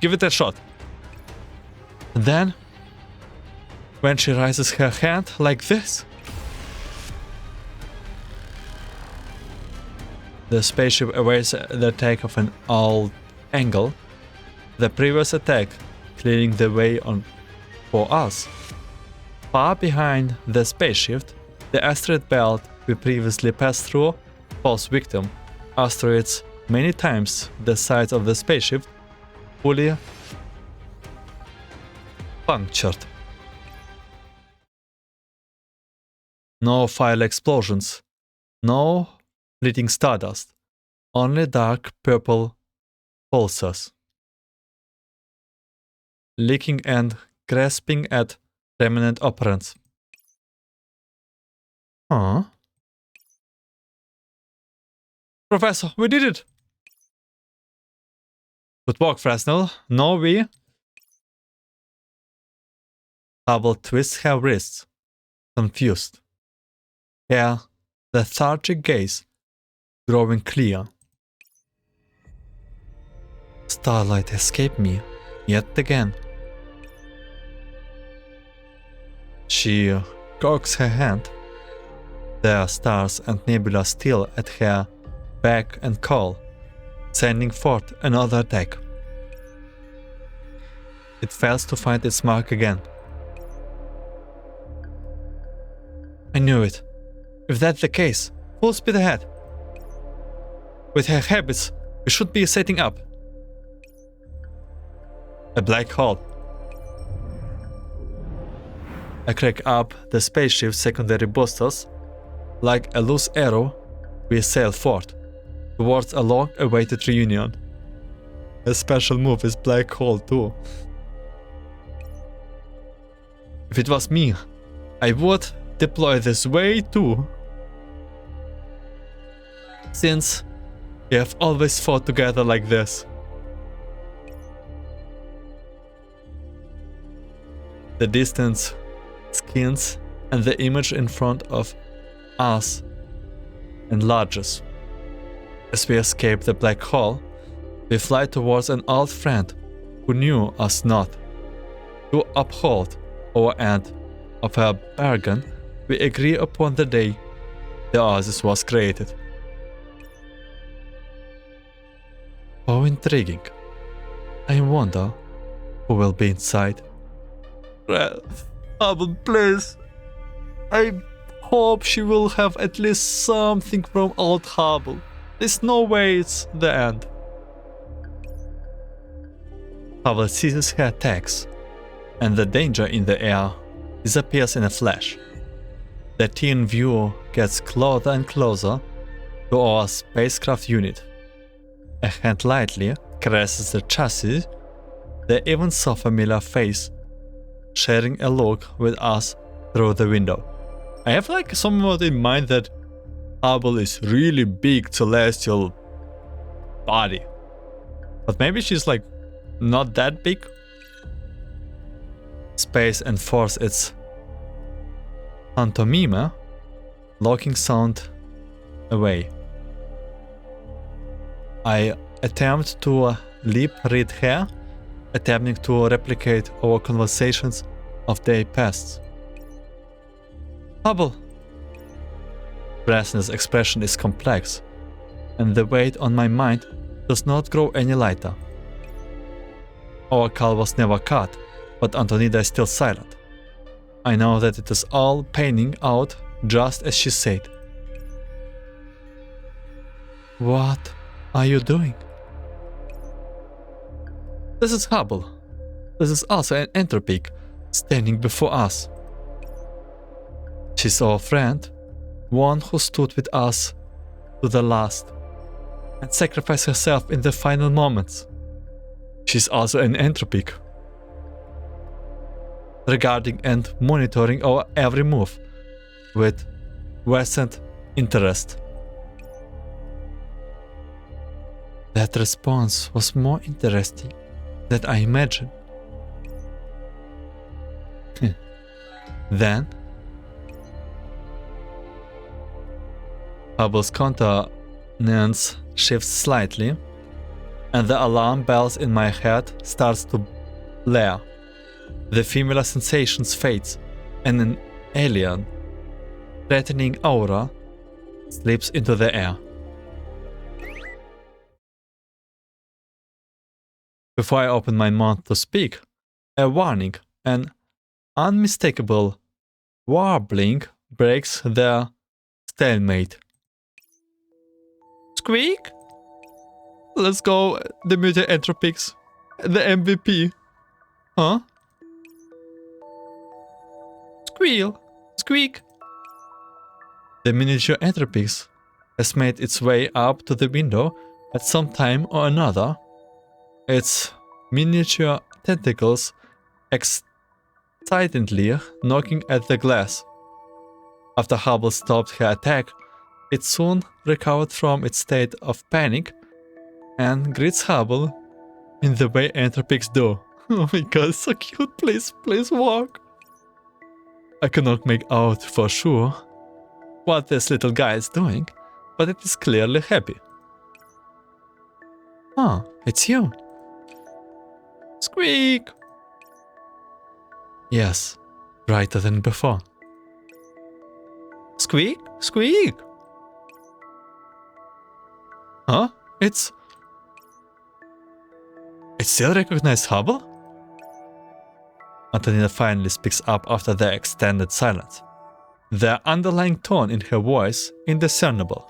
give it a shot. And then, when she raises her hand like this, the spaceship awaits the attack of an old angle, the previous attack clearing the way for us. Far behind the spaceship, the asteroid belt we previously passed through falls victim. Asteroids many times the size of the spaceship, fully punctured. No fire explosions, no fleeting stardust, only dark purple pulsars, licking and grasping at remnant operants. Huh? Professor, we did it! Good work, Presnell. No, we... Hubble twists her wrists, confused. Her lethargic gaze growing clear. Starlight escaped me, yet again. She cocks her hand. There are stars and nebula still at her back and call, sending forth another attack. It fails to find its mark again. I knew it. If that's the case, full speed ahead. With her habits, we should be setting up. A black hole. I crack up the spaceship's secondary boosters. Like a loose arrow, we sail forth, towards a long-awaited reunion. A special move is black hole too. If it was me, I would deploy this way too. Since we have always fought together like this. The distance skins and the image in front of us enlarges. As we escape the black hole, we fly towards an old friend who knew us not. To uphold our end of our bargain, we agree upon the day the Oasis was created. How intriguing. I wonder who will be inside. Hubble, please. I hope she will have at least something from old Hubble. There's no way it's the end. Hubble ceases her attacks, and the danger in the air disappears in a flash. The teen view gets closer and closer to our spacecraft unit. A hand lightly caresses the chassis, the even so familiar face sharing a look with us through the window. I have like somewhat in mind that Hubble is really big celestial body. But maybe she's like not that big. Space enforce its pantomime, locking sound away. I attempt to lip-read her, attempting to replicate our conversations of day past. Hubble! Presnell's expression is complex, and the weight on my mind does not grow any lighter. Our call was never cut, but Antonida is still silent. I know that it is all panning out just as she said. What are you doing? This is Hubble. This is also an entropic standing before us. She's our friend, one who stood with us to the last and sacrificed herself in the final moments. She's also an entropic, regarding and monitoring our every move with vested interest. That response was more interesting than I imagined. Then, Hubble's countenance shifts slightly, and the alarm bells in my head starts to blare. The familiar sensations fades, and an alien, threatening aura slips into the air. Before I open my mouth to speak, a warning, an unmistakable warbling breaks the stalemate. Squeak! Let's go, the Mutant Entropics, the MVP. Huh? Squeal! Squeak! The miniature Entropics has made its way up to the window at some time or another. Its miniature tentacles excitedly knocking at the glass. After Hubble stopped her attack, it soon recovered from its state of panic and greets Hubble in the way entropics do. Oh my god, so cute, please walk. I cannot make out for sure what this little guy is doing, but it is clearly happy. Oh, it's you. Squeak! Yes, brighter than before. Squeak? Squeak! Huh? It still recognizes Hubble? Antonina finally speaks up after the extended silence. The underlying tone in her voice indiscernible.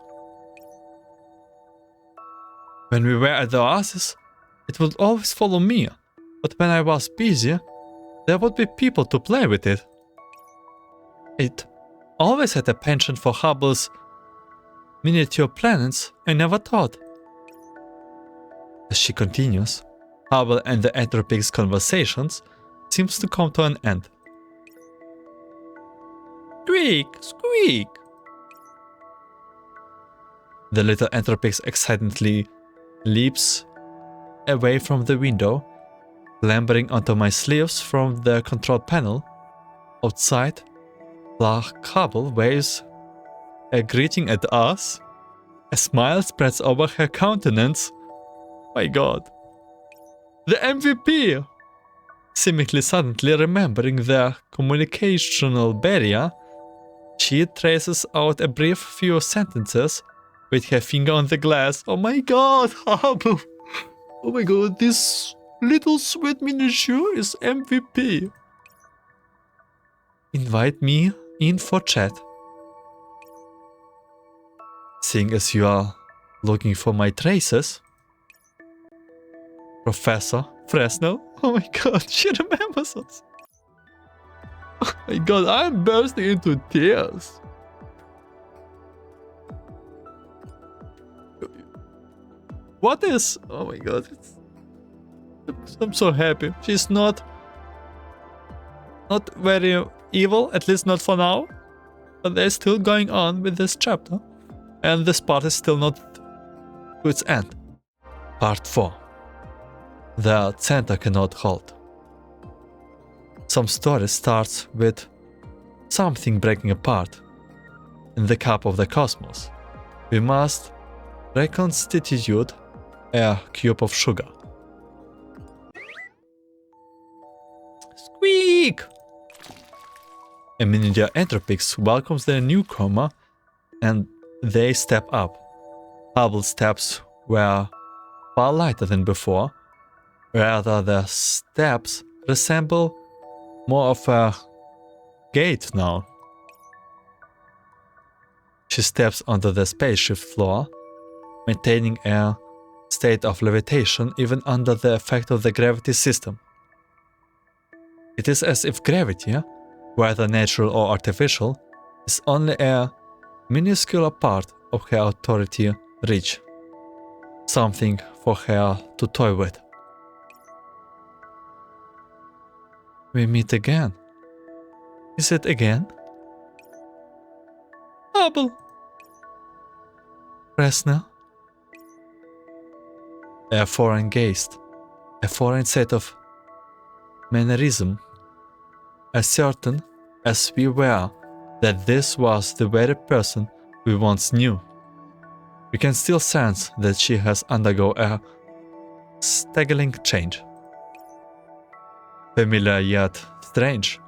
When we were at the Oasis, it would always follow me, but when I was busy, there would be people to play with it. It always had a penchant for Hubble's miniature planets. I never thought. As she continues, Hubble and the Entropic's conversations seems to come to an end. Squeak! Squeak! The little Entropix excitedly leaps away from the window, clambering onto my sleeves from the control panel. Outside, Black Hubble waves a greeting at us. A smile spreads over her countenance. My god. The MVP! Seemingly suddenly remembering the communicational barrier, she traces out a brief few sentences with her finger on the glass. Oh my god, Hubble! Oh my god, this little sweet miniature is MVP. Invite me in for chat. Seeing as you are looking for my traces, Professor Fresnel. Oh my god, she remembers us. Oh my god, I'm bursting into tears. What is... Oh my god, I'm so happy. She's not very evil, at least not for now. But they're still going on with this chapter. And this part is still not to its end. Part 4. The center cannot hold. Some story starts with something breaking apart. In the cup of the cosmos, we must reconstitute a cube of sugar. Squeak! A miniature Entropix welcomes the newcomer and they step up. Hubble's steps were far lighter than before, Rather, the steps resemble more of a gate now. She steps onto the spaceship floor, maintaining a state of levitation even under the effect of the gravity system. It is as if gravity, whether natural or artificial, is only a minuscule part of her authority reach. Something for her to toy with. We meet again. Is it again? Hubble! Fresnel? A foreign gaze, a foreign set of mannerism, as certain as we were that this was the very person we once knew. We can still sense that she has undergone a staggering change. Familiar yet strange,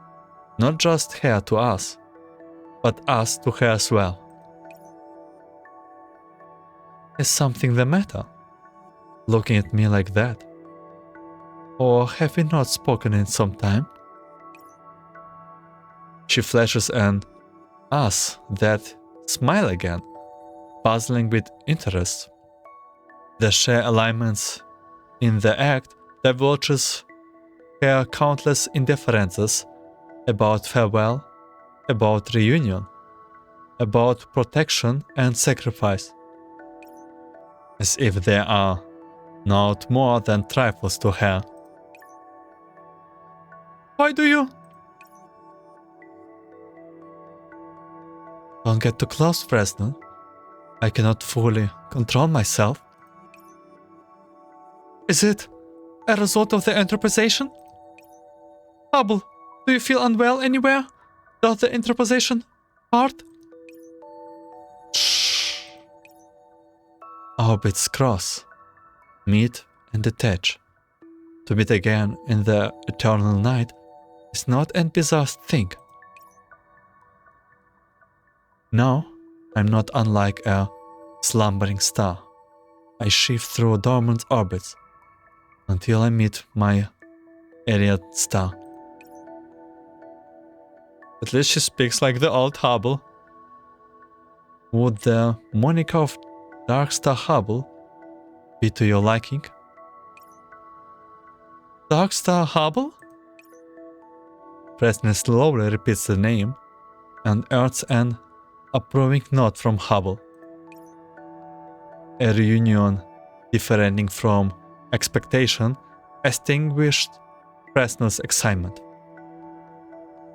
not just her to us, but us to her as well. Is something the matter? Looking at me like that? Or have we not spoken in some time? She flashes an us that smile again, puzzling with interest. The sheer alignments in the act divulges her countless indifferences about farewell, about reunion, about protection and sacrifice, as if they are not more than trifles to her. Why do you? Don't get too close, Fresnel. I cannot fully control myself. Is it a result of the anthropization? Hubble, do you feel unwell anywhere? Does the anthropization hurt? Shh. Orbits cross, meet and detach. To meet again in the eternal night is not a bizarre thing. Now, I'm not unlike a slumbering star. I shift through dormant orbits until I meet my Irradian star. At least she speaks like the old Hubble. Would the moniker of Dark Star Hubble be to your liking? Dark Star Hubble? Fresnel slowly repeats the name and earns an approving nod from Hubble. A reunion differing from expectation extinguished Fresnel's excitement.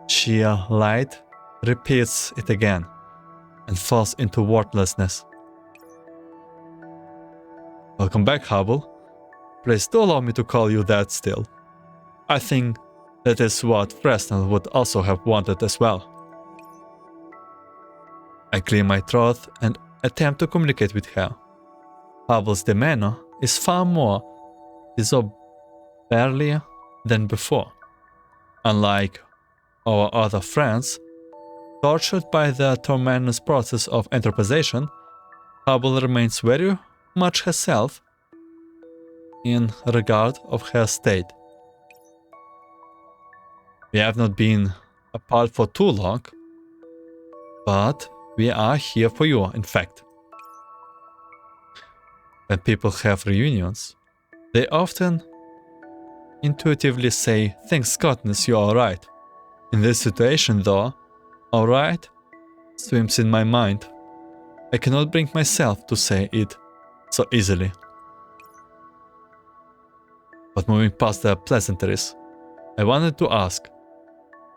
Sheer light repeats it again and falls into wordlessness. Welcome back, Hubble. Please do allow me to call you that still. I think that is what Fresnel would also have wanted as well. I clear my throat and attempt to communicate with her. Hubble's demeanor is far more disobedient than before. Unlike our other friends, tortured by the tormenous process of anthropization, Hubble remains very much herself in regard of her state. We have not been apart for too long, but we are here for you, in fact. When people have reunions, they often intuitively say, "Thanks goodness you are alright." In this situation though, alright swims in my mind. I cannot bring myself to say it so easily. But moving past the pleasantries, I wanted to ask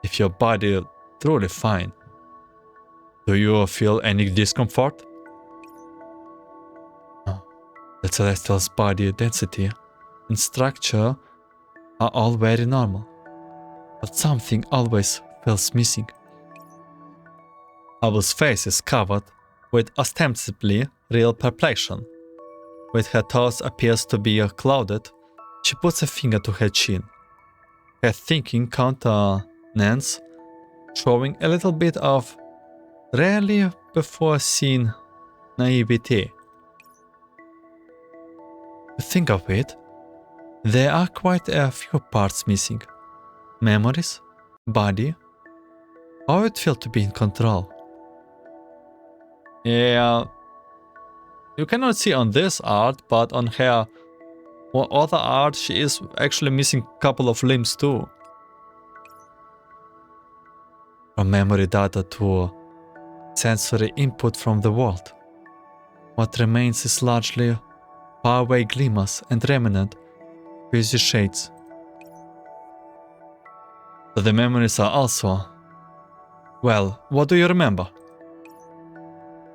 if your body is truly fine. Do you feel any discomfort? The celestial's body density and structure are all very normal, but something always feels missing. Hubble's face is covered with ostensibly real perplexion. With her thoughts appears to be clouded, she puts a finger to her chin. Her thinking countenance showing a little bit of rarely before seen naivety. To think of it, There are quite a few parts missing. Memories, body. How it felt to be in control. Yeah, you cannot see on this art, but on her other art she is actually missing a couple of limbs too. From memory data to sensory input from the world. What remains is largely faraway glimmers and remnant fuzzy shades. But the memories are also... Well, what do you remember?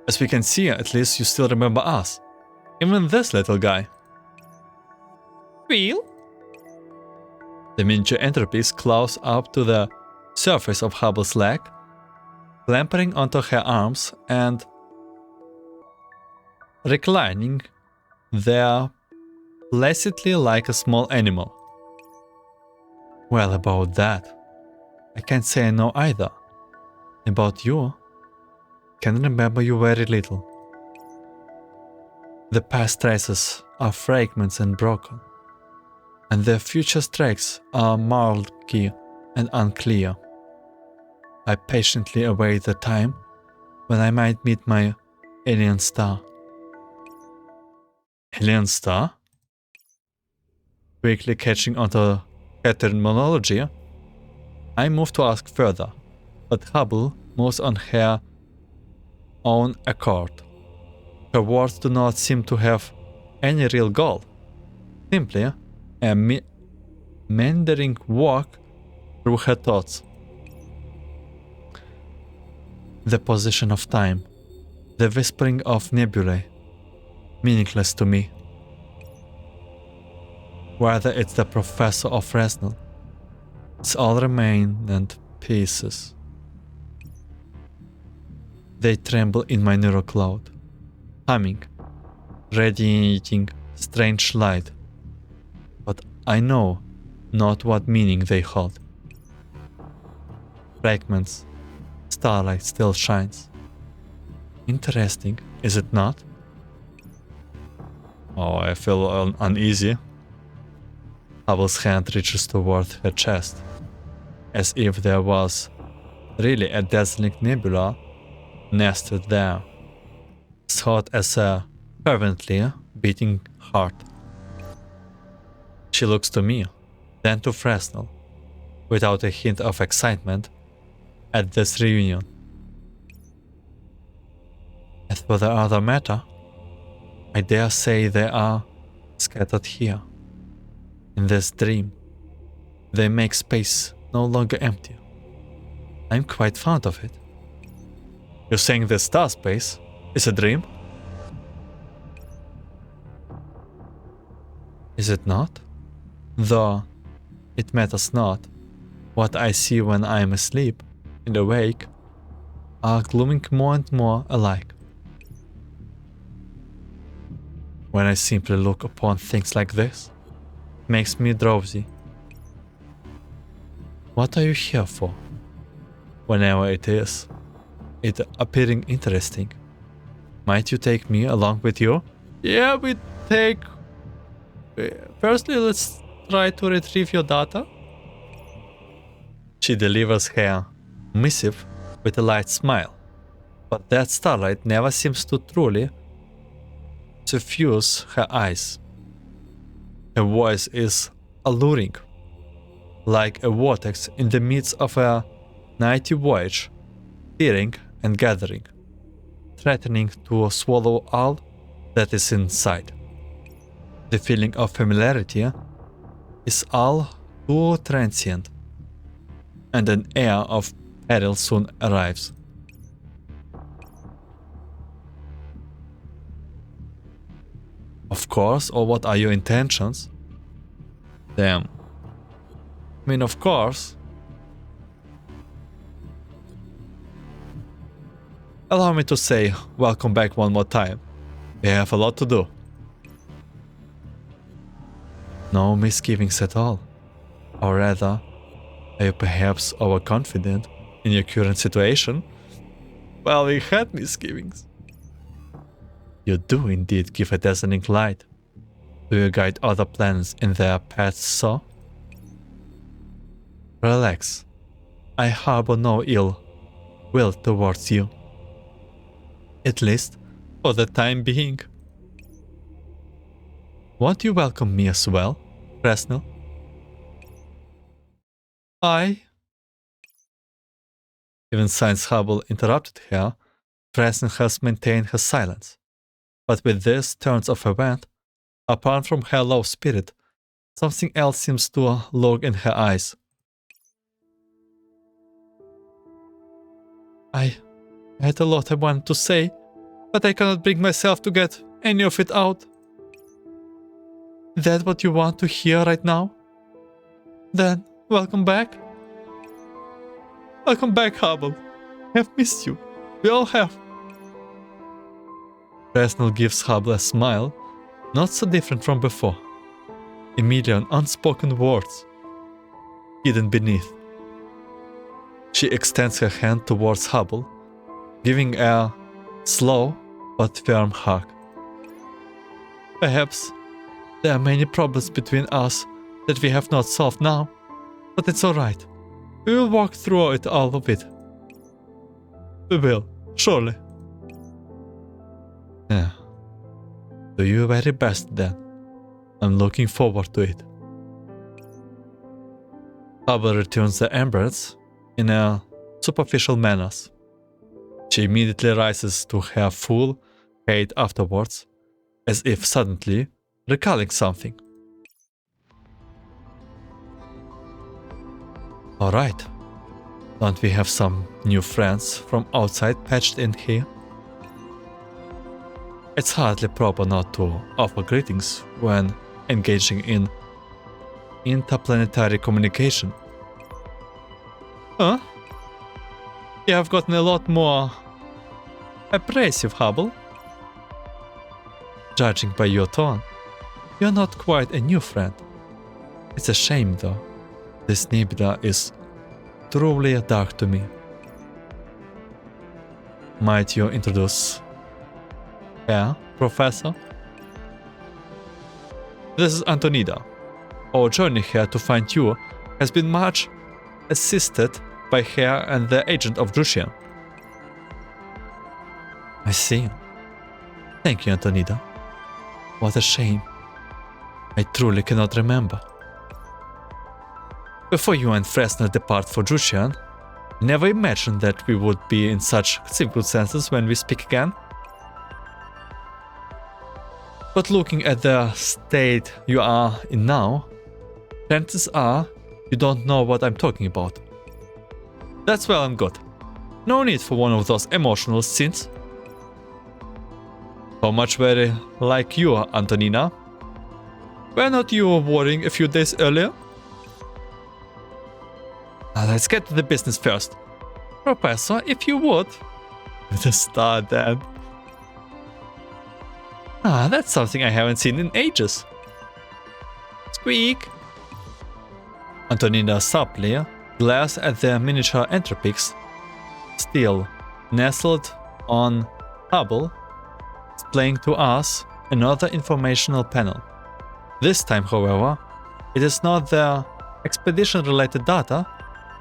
As we can see, at least you still remember us. Even this little guy. Will? The miniature Entropics claws up to the surface of Hubble's leg, clambering onto her arms and reclining there placidly like a small animal. Well, about that, I can't say no either. About you, can remember you very little. The past traces are fragments and broken, and the future tracks are murky and unclear. I patiently await the time when I might meet my alien star. Alien star? Quickly catching onto her terminology, I move to ask further, but Hubble moves on her own accord. Her words do not seem to have any real goal, simply a meandering walk through her thoughts. The position of time, the whispering of nebulae, meaningless to me. Whether it's the professor of Fresnel, it's all remnant pieces. They tremble in my neural cloud, humming, radiating strange light, but I know not what meaning they hold. Fragments, starlight still shines. Interesting, is it not? Oh, I feel uneasy. Hubble's hand reaches toward her chest, as if there was really a dazzling nebula nested there, as hot as a fervently beating heart. She looks to me, then to Fresnel, without a hint of excitement at this reunion. As for the other matter, I dare say they are scattered here. In this dream, they make space no longer empty. I'm quite fond of it. You're saying the star space is a dream? Is it not? Though it matters not. What I see when I am asleep and awake are glooming more and more alike. When I simply look upon things like this, it makes me drowsy. What are you here for? Whenever it is, it appearing interesting. Might you take me along with you? Yeah, we take... Firstly, let's try to retrieve your data. She delivers her missive with a light smile, but that starlight never seems to truly suffuse her eyes. Her voice is alluring, like a vortex in the midst of a nighty voyage, tearing and gathering, threatening to swallow all that is in sight. The feeling of familiarity is all too transient, and an air of peril soon arrives. Of course, or what are your intentions? Damn. I mean, of course. Allow me to say welcome back one more time. We have a lot to do. No misgivings at all. Or rather, are you perhaps overconfident in your current situation? Well, we had misgivings. You do indeed give a dazzling light. Do you guide other planets in their paths so? Relax. I harbor no ill will towards you. At least, for the time being. Won't you welcome me as well, Fresnel? Even since Hubble interrupted her, Fresnel has maintained her silence. But with these turns of event, apart from her low spirit, something else seems to lurk in her eyes. I had a lot I wanted to say, but I cannot bring myself to get any of it out. That what you want to hear right now? Then, welcome back. Welcome back, Hubble. I've missed you. We all have. Fresnel gives Hubble a smile, not so different from before. A million unspoken words hidden beneath. She extends her hand towards Hubble, giving a slow but firm hug. Perhaps there are many problems between us that we have not solved now, but it's alright. We will walk through it, all of it. We will, surely. Yeah. Do your very best then. I'm looking forward to it. Hubble returns the embers in a superficial manner. She immediately rises to her full height afterwards, as if suddenly recalling something. Alright. Don't we have some new friends from outside patched in here? It's hardly proper not to offer greetings when engaging in interplanetary communication. Huh? You have gotten a lot more abrasive, Hubble. Judging by your tone, you're not quite a new friend. It's a shame though. This nebula is truly dark to me. Might you introduce her, Professor? This is Antonida. Our journey here to find you has been much assisted by her and the agent of Jutian. I see. Thank you, Antonida. What a shame. I truly cannot remember. Before you and Fresnel depart for Jutian, I never imagined that we would be in such circumstances when we speak again. But looking at the state you are in now, chances are you don't know what I'm talking about. That's well and good. No need for one of those emotional scenes. So much very like you, Antonina. Were not you worrying a few days earlier? Let's get to the business first. Professor, if you would. With a star, then. That's something I haven't seen in ages. Squeak! Antonina subtly glares at the miniature entropics, still nestled on Hubble, displaying to us another informational panel. This time, however, it is not the expedition-related data,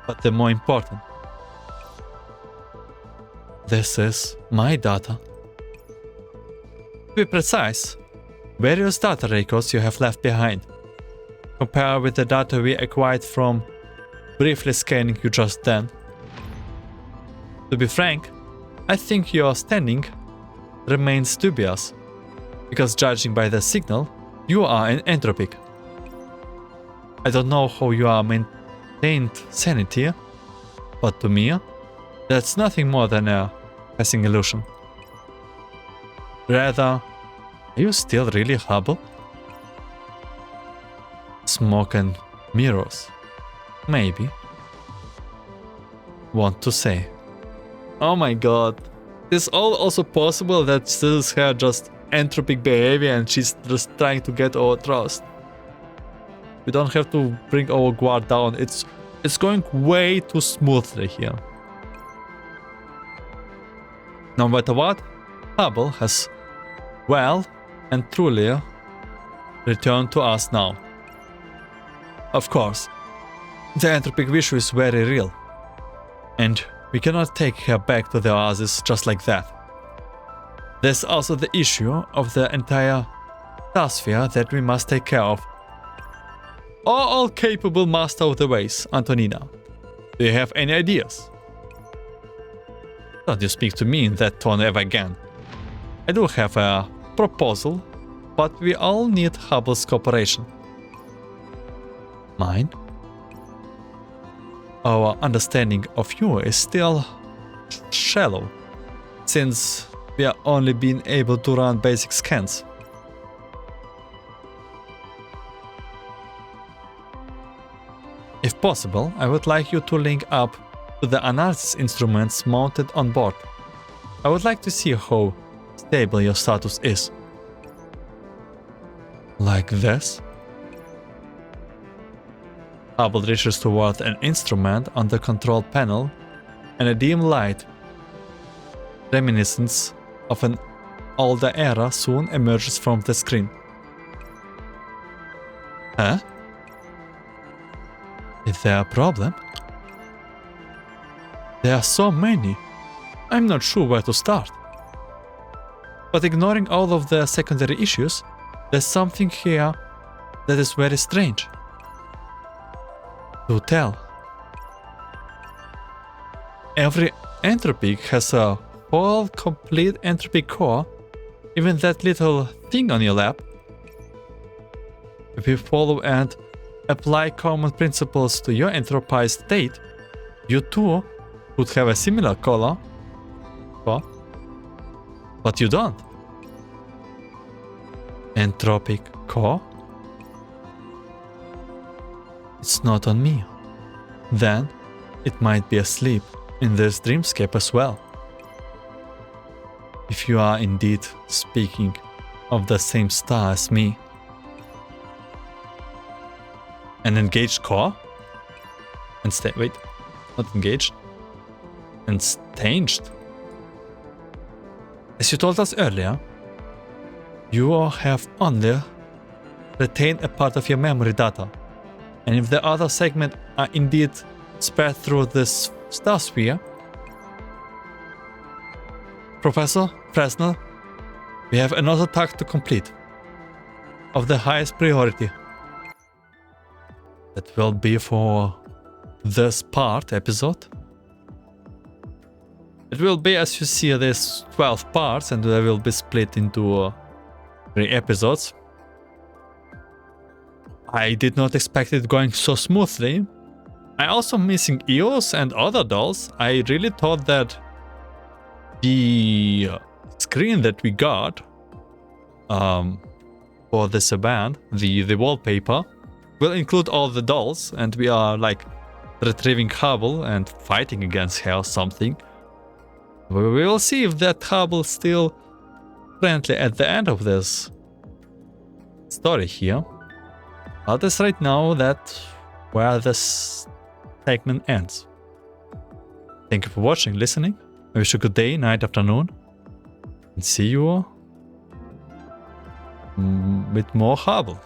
but the more important. This is my data. To be precise, various data records you have left behind. Compare with the data we acquired from briefly scanning you just then. To be frank, I think your standing remains dubious, because judging by the signal, you are an entropic. I don't know how you are maintained sanity, but to me, that's nothing more than a passing illusion. Rather, are you still really Hubble? Smoke and mirrors. Maybe. Want to say. Oh my god. Is all also possible that this is her just entropic behavior and she's just trying to get our trust? We don't have to bring our guard down. It's going way too smoothly here. No matter what, Hubble has well and truly return to us now. Of course, the entropic issue is very real, and we cannot take her back to the Oasis just like that. There's also the issue of the entire star sphere that we must take care of. All capable master of the ways, Antonina. Do you have any ideas? Don't you speak to me in that tone ever again. I do have a proposal, but we all need Hubble's cooperation. Mine? Our understanding of you is still shallow, since we are only being able to run basic scans. If possible, I would like you to link up to the analysis instruments mounted on board. I would like to see how stable your status is. Like this? Hubble reaches toward an instrument on the control panel, and a dim light, reminiscent of an older era, soon emerges from the screen. Huh? Is there a problem? There are so many. I'm not sure where to start. But ignoring all of the secondary issues, there's something here that is very strange. To tell. Every entropic has a whole complete entropic core, even that little thing on your lap. If you follow and apply common principles to your entropized state, you too would have a similar core, but you don't. Entropic core? It's not on me. Then it might be asleep in this dreamscape as well. If you are indeed speaking of the same star as me. An engaged core? And wait, not engaged. And staged. As you told us earlier, you have only retained a part of your memory data. And if the other segment are indeed spread through this star sphere, Professor Fresnel, we have another task to complete, of the highest priority. That will be for this part episode. It will be, as you see, there's 12 parts and they will be split into 3 episodes. I did not expect it going so smoothly. I also missing EOS and other dolls. I really thought that the screen that we got for this event, the wallpaper, will include all the dolls, and we are like retrieving Hubble and fighting against her or something. We will see if that Hubble is still friendly at the end of this story here. But as right now, that's where this segment ends. Thank you for watching, listening. I wish you a good day, night, afternoon. And see you with more Hubble.